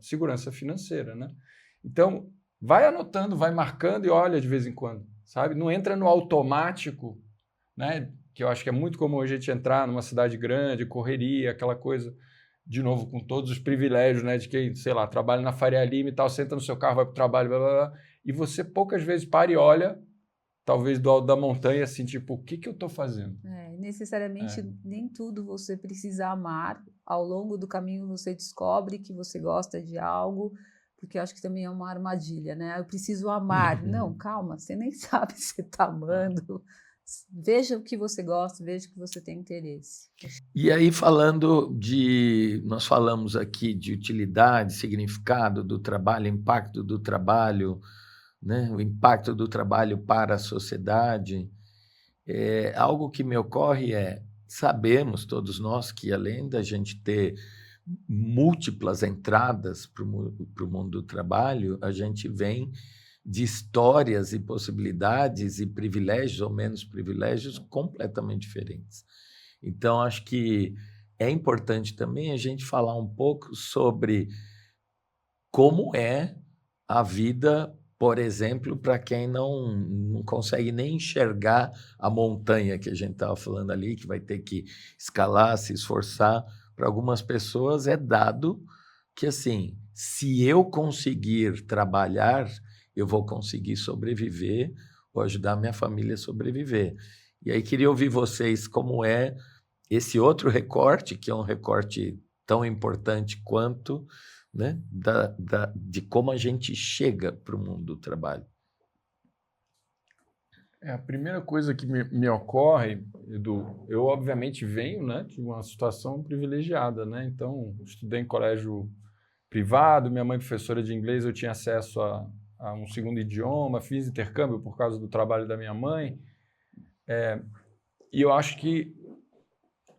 segurança financeira. Né? Então, vai anotando, vai marcando e olha de vez em quando. Sabe? Não entra no automático, né? Que eu acho que é muito comum a gente entrar numa cidade grande, correria, aquela coisa, de novo, com todos os privilégios, né? De quem, sei lá, trabalha na Faria Lima e tal, senta no seu carro, vai para o trabalho, blá, blá, blá, e você poucas vezes para e olha, talvez do alto da montanha, assim, tipo, o que eu estou fazendo? Necessariamente nem tudo você precisa amar. Ao longo do caminho você descobre que você gosta de algo, porque eu acho que também é uma armadilha, né? Eu preciso amar. Não, calma, você nem sabe se você está amando. Veja o que você gosta, veja o que você tem interesse. E aí, nós falamos aqui de utilidade, significado do trabalho, impacto do trabalho, né? O impacto do trabalho para a sociedade. Algo que me ocorre sabemos todos nós que além da gente ter múltiplas entradas para o mundo do trabalho, a gente vem de histórias e possibilidades e privilégios ou menos privilégios completamente diferentes. Então, acho que é importante também a gente falar um pouco sobre como é a vida, por exemplo, para quem não consegue nem enxergar a montanha que a gente estava falando ali, que vai ter que escalar, se esforçar. Para algumas pessoas é dado que, assim, se eu conseguir trabalhar, eu vou conseguir sobreviver ou ajudar minha família a sobreviver. E aí queria ouvir vocês como é esse outro recorte, que é um recorte tão importante quanto, né, de como a gente chega para o mundo do trabalho. A primeira coisa que me ocorre, Edu, eu obviamente venho, né, de uma situação privilegiada, né? Então, estudei em colégio privado, minha mãe professora de inglês, eu tinha acesso a um segundo idioma, fiz intercâmbio por causa do trabalho da minha mãe. E eu acho que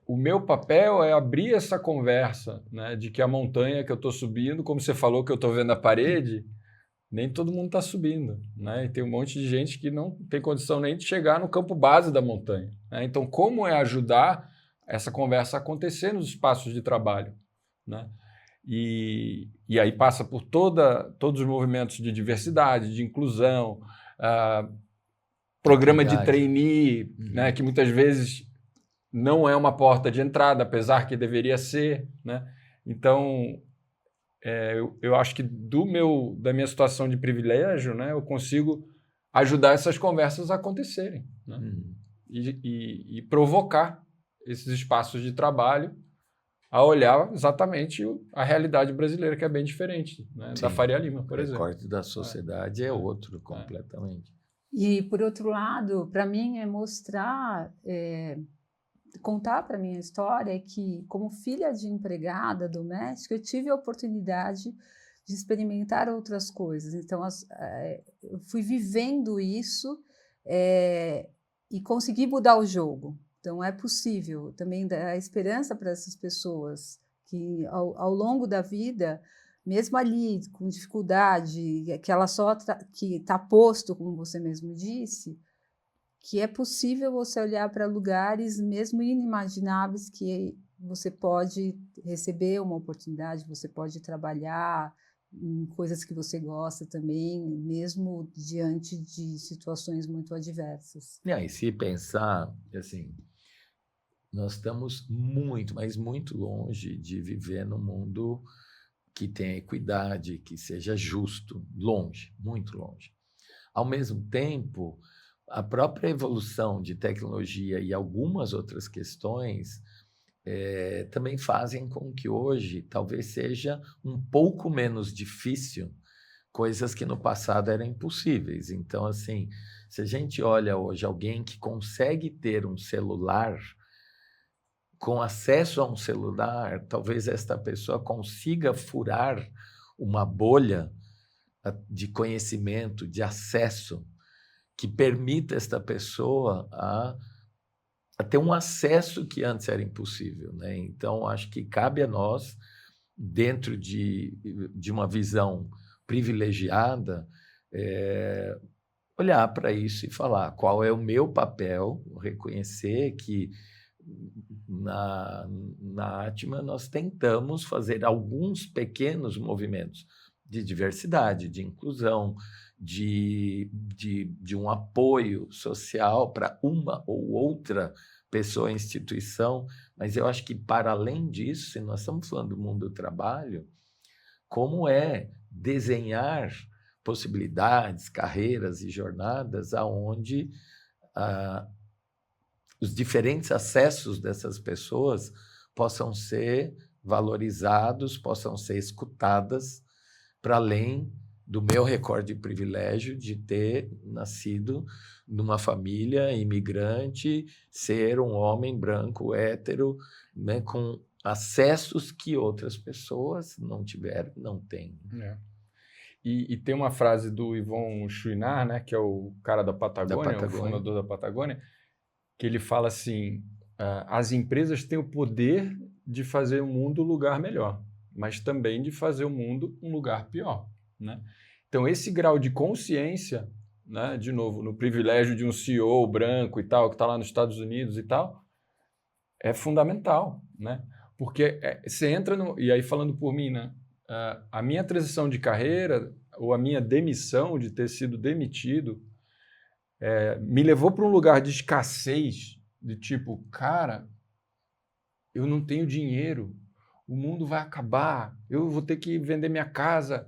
o meu papel é abrir essa conversa, né, de que a montanha que eu estou subindo, como você falou que eu estou vendo a parede, nem todo mundo está subindo, né? E tem um monte de gente que não tem condição nem de chegar no campo base da montanha, né? Então, como é ajudar essa conversa a acontecer nos espaços de trabalho, né? E aí passa por todos os movimentos de diversidade, de inclusão, programa de trainee, né? Que muitas vezes não é uma porta de entrada, apesar que deveria ser, né? Então, eu acho que da minha situação de privilégio, né, eu consigo ajudar essas conversas a acontecerem, né? E provocar esses espaços de trabalho a olhar exatamente a realidade brasileira, que é bem diferente, né, da Faria Lima, por exemplo. O recorte da sociedade é outro completamente. E, por outro lado, para mim é mostrar... contar para minha história é que, como filha de empregada doméstica, eu tive a oportunidade de experimentar outras coisas. Então, eu fui vivendo isso e consegui mudar o jogo. Então, é possível também dar esperança para essas pessoas que, ao longo da vida, mesmo ali com dificuldade, que ela que está posto, como você mesmo disse, que é possível você olhar para lugares mesmo inimagináveis que você pode receber uma oportunidade, você pode trabalhar em coisas que você gosta também, mesmo diante de situações muito adversas. E se pensar, assim, nós estamos muito, mas muito longe de viver num mundo que tenha equidade, que seja justo, longe, muito longe. Ao mesmo tempo, a própria evolução de tecnologia e algumas outras questões também fazem com que hoje talvez seja um pouco menos difícil coisas que no passado eram impossíveis. Então, assim, se a gente olha hoje alguém que consegue ter um celular, com acesso a um celular, talvez esta pessoa consiga furar uma bolha de conhecimento, de acesso, que permita esta pessoa a ter um acesso que antes era impossível, né? Então, acho que cabe a nós, dentro de uma visão privilegiada, olhar para isso e falar qual é o meu papel, reconhecer que na Atma nós tentamos fazer alguns pequenos movimentos de diversidade, de inclusão, de um apoio social para uma ou outra pessoa, instituição, mas eu acho que, para além disso, se nós estamos falando do mundo do trabalho, como é desenhar possibilidades, carreiras e jornadas aonde os diferentes acessos dessas pessoas possam ser valorizados, possam ser escutadas, para além do meu recorde de privilégio de ter nascido numa família imigrante, ser um homem branco, hétero, né, com acessos que outras pessoas não tiveram, não têm. E tem uma frase do Yvon Chouinard, né, que é o cara da Patagônia, o fundador da Patagônia, que ele fala assim, as empresas têm o poder de fazer o mundo um lugar melhor, mas também de fazer o mundo um lugar pior, né? Então, esse grau de consciência, né, de novo, no privilégio de um CEO branco e tal, que está lá nos Estados Unidos e tal, é fundamental, né? Porque você entra no... E aí, falando por mim, né? A minha transição de carreira, ou a minha demissão, de ter sido demitido, me levou para um lugar de escassez, de tipo, cara, eu não tenho dinheiro, o mundo vai acabar, eu vou ter que vender minha casa.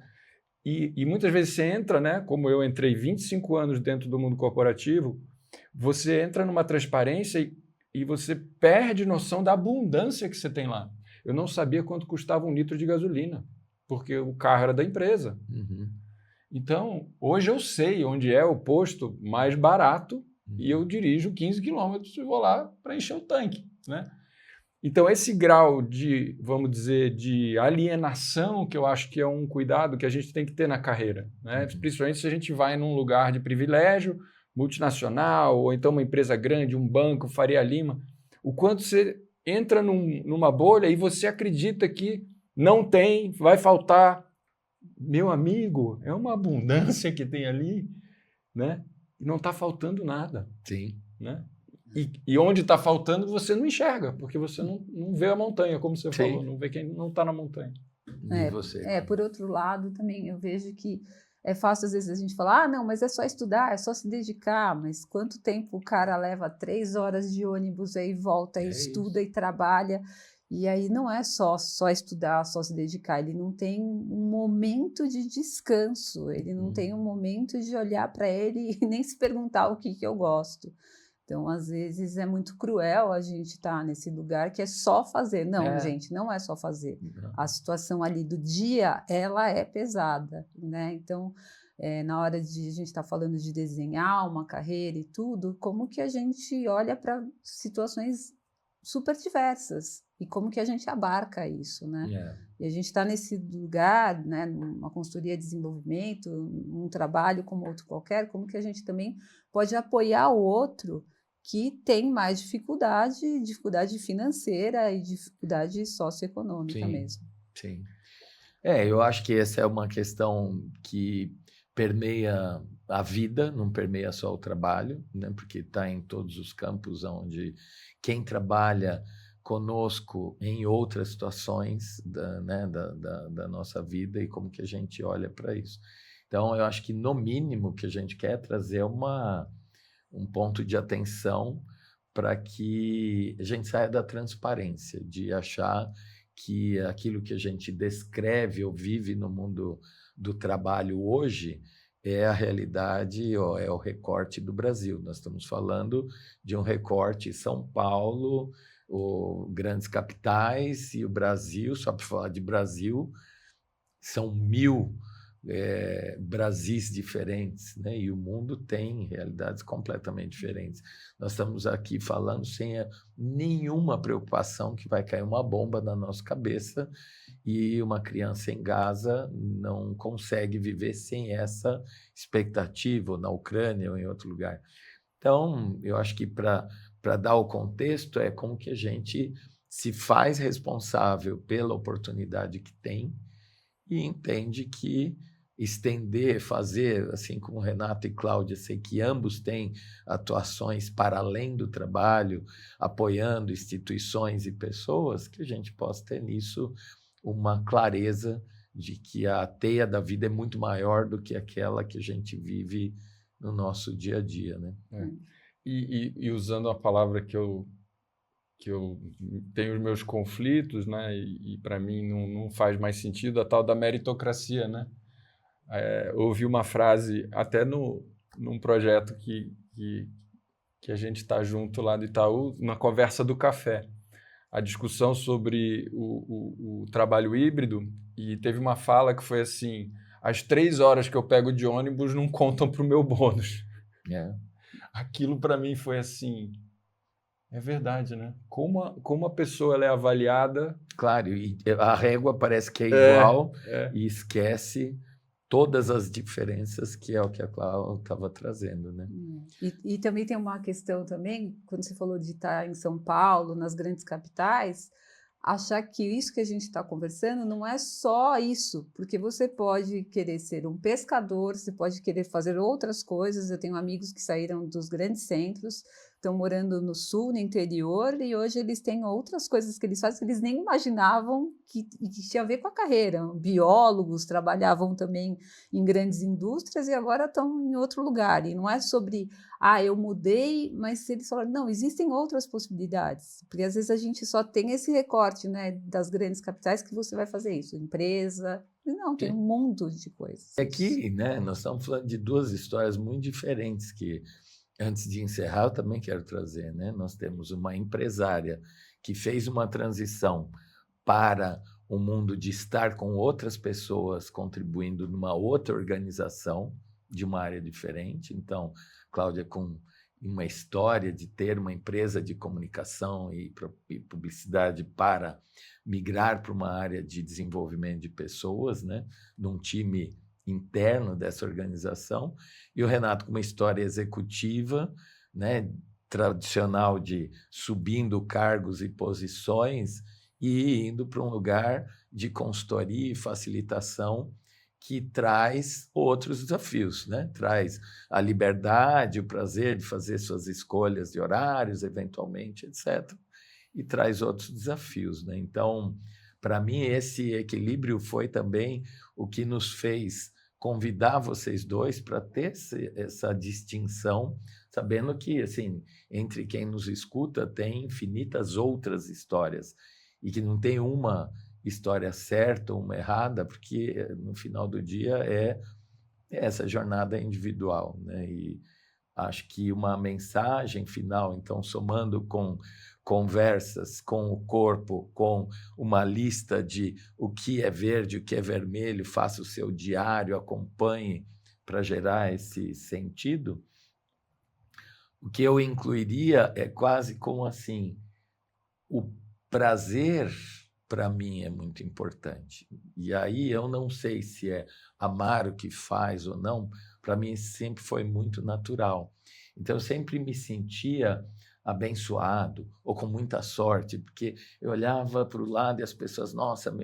E muitas vezes você entra, né, como eu entrei 25 anos dentro do mundo corporativo, você entra numa transparência e você perde noção da abundância que você tem lá. Eu não sabia quanto custava um litro de gasolina, porque o carro era da empresa. Uhum. Então, hoje eu sei onde é o posto mais barato e eu dirijo 15 quilômetros e vou lá para encher o tanque, né? Então, esse grau de, vamos dizer, de alienação, que eu acho que é um cuidado que a gente tem que ter na carreira, né? Principalmente se a gente vai num lugar de privilégio, multinacional, ou então uma empresa grande, um banco, Faria Lima, o quanto você entra numa bolha e você acredita que não tem, vai faltar. Meu amigo, é uma abundância que tem ali, né? E não está faltando nada. Sim. Né? E onde está faltando, você não enxerga, porque você não vê a montanha, como você falou, não vê quem não está na montanha. E você? Por outro lado, também eu vejo que é fácil, às vezes, a gente falar, não, mas é só estudar, é só se dedicar, mas quanto tempo o cara leva 3 horas de ônibus aí volta, e estuda e trabalha, e aí não é só estudar, só se dedicar, ele não tem um momento de descanso, ele não tem um momento de olhar para ele e nem se perguntar o que eu gosto. Então, às vezes, é muito cruel a gente estar nesse lugar que é só fazer. Não, gente, não é só fazer. A situação ali do dia, ela é pesada, né? Então, na hora de a gente estar falando de desenhar uma carreira e tudo, como que a gente olha para situações super diversas e como que a gente abarca isso, né? E a gente está nesse lugar, né, numa consultoria de desenvolvimento, um trabalho como outro qualquer, como que a gente também pode apoiar o outro que tem mais dificuldade financeira e dificuldade socioeconômica mesmo. Sim. Eu acho que essa é uma questão que permeia a vida, não permeia só o trabalho, né? Porque está em todos os campos onde quem trabalha conosco em outras situações da nossa vida e como que a gente olha para isso. Então, eu acho que, no mínimo, o que a gente quer é trazer um ponto de atenção para que a gente saia da transparência, de achar que aquilo que a gente descreve ou vive no mundo do trabalho hoje é a realidade, ou é o recorte do Brasil. Nós estamos falando de um recorte São Paulo, ou grandes capitais, e o Brasil, só para falar de Brasil, são 1000 Brasis diferentes, né? E o mundo tem realidades completamente diferentes. Nós estamos aqui falando sem nenhuma preocupação que vai cair uma bomba na nossa cabeça e uma criança em Gaza não consegue viver sem essa expectativa, ou na Ucrânia ou em outro lugar. Então, eu acho que para dar o contexto é como que a gente se faz responsável pela oportunidade que tem e entende que estender, fazer, assim como Renato e Cláudia, sei que ambos têm atuações para além do trabalho, apoiando instituições e pessoas, que a gente possa ter nisso uma clareza de que a teia da vida é muito maior do que aquela que a gente vive no nosso dia a dia, né? E usando a palavra que eu tenho os meus conflitos, né? E para mim não faz mais sentido, a tal da meritocracia, né? Ouvi uma frase até num projeto que a gente está junto lá do Itaú, na conversa do café, a discussão sobre o trabalho híbrido, e teve uma fala que foi assim: as 3 horas que eu pego de ônibus não contam para o meu bônus. Aquilo para mim foi assim, é verdade, né? Como a pessoa ela é avaliada. Claro, e a régua parece que é igual e esquece todas as diferenças, que é o que a Cláudia estava trazendo, né? E também tem uma questão também, quando você falou de estar em São Paulo, nas grandes capitais, achar que isso que a gente está conversando não é só isso, porque você pode querer ser um pescador, você pode querer fazer outras coisas. Eu tenho amigos que saíram dos grandes centros, estão morando no sul, no interior, e hoje eles têm outras coisas que eles fazem que eles nem imaginavam que tinha a ver com a carreira. Biólogos, trabalhavam também em grandes indústrias e agora estão em outro lugar. E não é sobre, eu mudei, mas eles falaram, não, existem outras possibilidades. Porque às vezes a gente só tem esse recorte, né, das grandes capitais que você vai fazer isso, empresa. Não, tem um mundo de coisas. Aqui, né, nós estamos falando de 2 histórias muito diferentes que, antes de encerrar, eu também quero trazer, né? Nós temos uma empresária que fez uma transição para um mundo de estar com outras pessoas, contribuindo numa outra organização de uma área diferente. Então, Cláudia, com uma história de ter uma empresa de comunicação e publicidade para migrar para uma área de desenvolvimento de pessoas, né? Num time interno dessa organização, e o Renato com uma história executiva, né, tradicional, de subindo cargos e posições e indo para um lugar de consultoria e facilitação que traz outros desafios, né? Traz a liberdade, o prazer de fazer suas escolhas de horários, eventualmente, etc., e traz outros desafios, né? Então, para mim, esse equilíbrio foi também o que nos fez convidar vocês dois para ter essa distinção, sabendo que, assim, entre quem nos escuta tem infinitas outras histórias e que não tem uma história certa ou uma errada, porque no final do dia é essa jornada individual, né? E acho que uma mensagem final, então, somando com conversas com o corpo, com uma lista de o que é verde, o que é vermelho, faça o seu diário, acompanhe para gerar esse sentido. O que eu incluiria é quase como assim, o prazer para mim é muito importante. E aí eu não sei se é amar o que faz ou não, para mim sempre foi muito natural. Então eu sempre me sentia abençoado ou com muita sorte, porque eu olhava para o lado e as pessoas, nossa,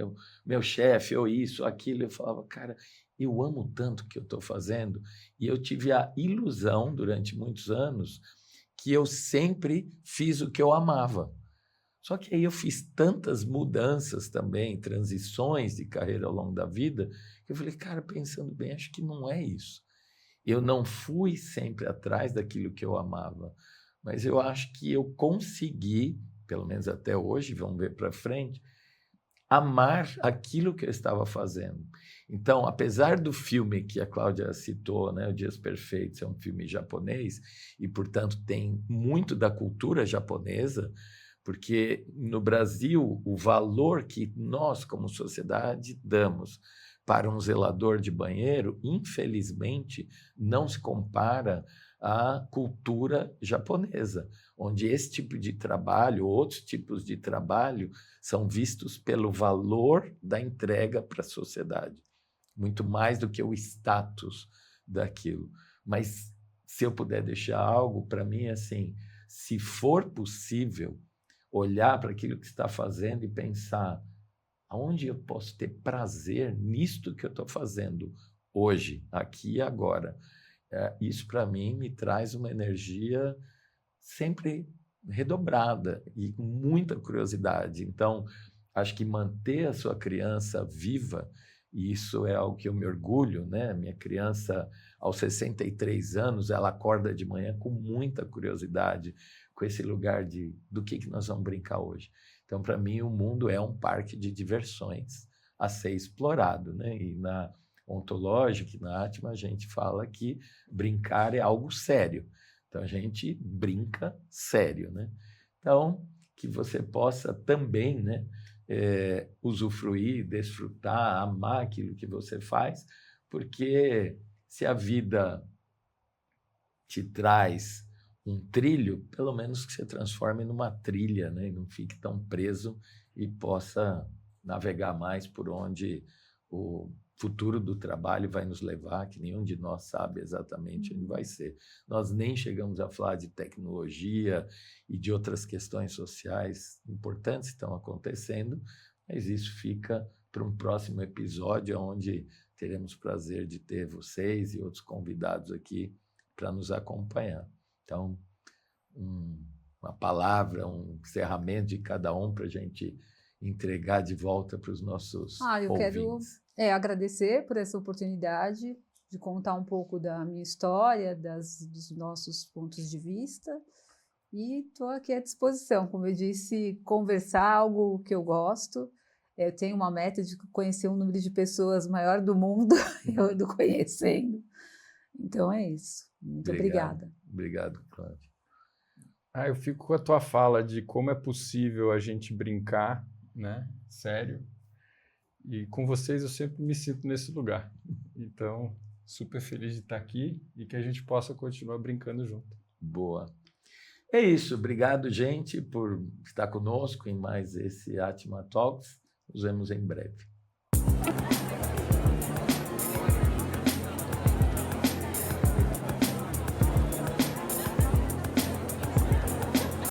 meu chefe, ou isso, aquilo, eu falava, cara, eu amo tanto o que eu estou fazendo, e eu tive a ilusão durante muitos anos que eu sempre fiz o que eu amava. Só que aí eu fiz tantas mudanças também, transições de carreira ao longo da vida, que eu falei, cara, pensando bem, acho que não é isso. Eu não fui sempre atrás daquilo que eu amava, mas eu acho que eu consegui, pelo menos até hoje, vamos ver para frente, amar aquilo que eu estava fazendo. Então, apesar do filme que a Cláudia citou, né, O Dias Perfeitos, é um filme japonês e, portanto, tem muito da cultura japonesa, porque no Brasil o valor que nós, como sociedade, damos para um zelador de banheiro, infelizmente, não se compara à cultura japonesa, onde esse tipo de trabalho, outros tipos de trabalho, são vistos pelo valor da entrega para a sociedade, muito mais do que o status daquilo. Mas se eu puder deixar algo, para mim, assim, se for possível, olhar para aquilo que está fazendo e pensar aonde eu posso ter prazer nisto que eu estou fazendo hoje, aqui e agora. Isso, para mim, me traz uma energia sempre redobrada e com muita curiosidade. Então, acho que manter a sua criança viva, e isso é algo que eu me orgulho, né? Minha criança, aos 63 anos, ela acorda de manhã com muita curiosidade, com esse lugar do que nós vamos brincar hoje. Então, para mim, o mundo é um parque de diversões a ser explorado, né? E na ontológica, na Atma, a gente fala que brincar é algo sério. Então, a gente brinca sério, né? Então, que você possa também, né, usufruir, desfrutar, amar aquilo que você faz, porque se a vida te traz um trilho, pelo menos que você transforme numa trilha, né? E não fique tão preso e possa navegar mais por onde o futuro do trabalho vai nos levar, que nenhum de nós sabe exatamente onde vai ser. Nós nem chegamos a falar de tecnologia e de outras questões sociais importantes que estão acontecendo, mas isso fica para um próximo episódio, onde teremos prazer de ter vocês e outros convidados aqui para nos acompanhar. Então, uma palavra, um encerramento de cada um para a gente entregar de volta para os nossos eu ouvintes. Quero agradecer por essa oportunidade de contar um pouco da minha história, dos nossos pontos de vista, e estou aqui à disposição, como eu disse, conversar algo que eu gosto. Eu tenho uma meta de conhecer um número de pessoas maior do mundo, eu ando conhecendo. Então é isso. Muito obrigada. Obrigado, Cláudia. Eu fico com a tua fala de como é possível a gente brincar, né? Sério. E com vocês eu sempre me sinto nesse lugar. Então, super feliz de estar aqui e que a gente possa continuar brincando junto. Boa. É isso. Obrigado, gente, por estar conosco em mais esse Atma Talks. Nos vemos em breve.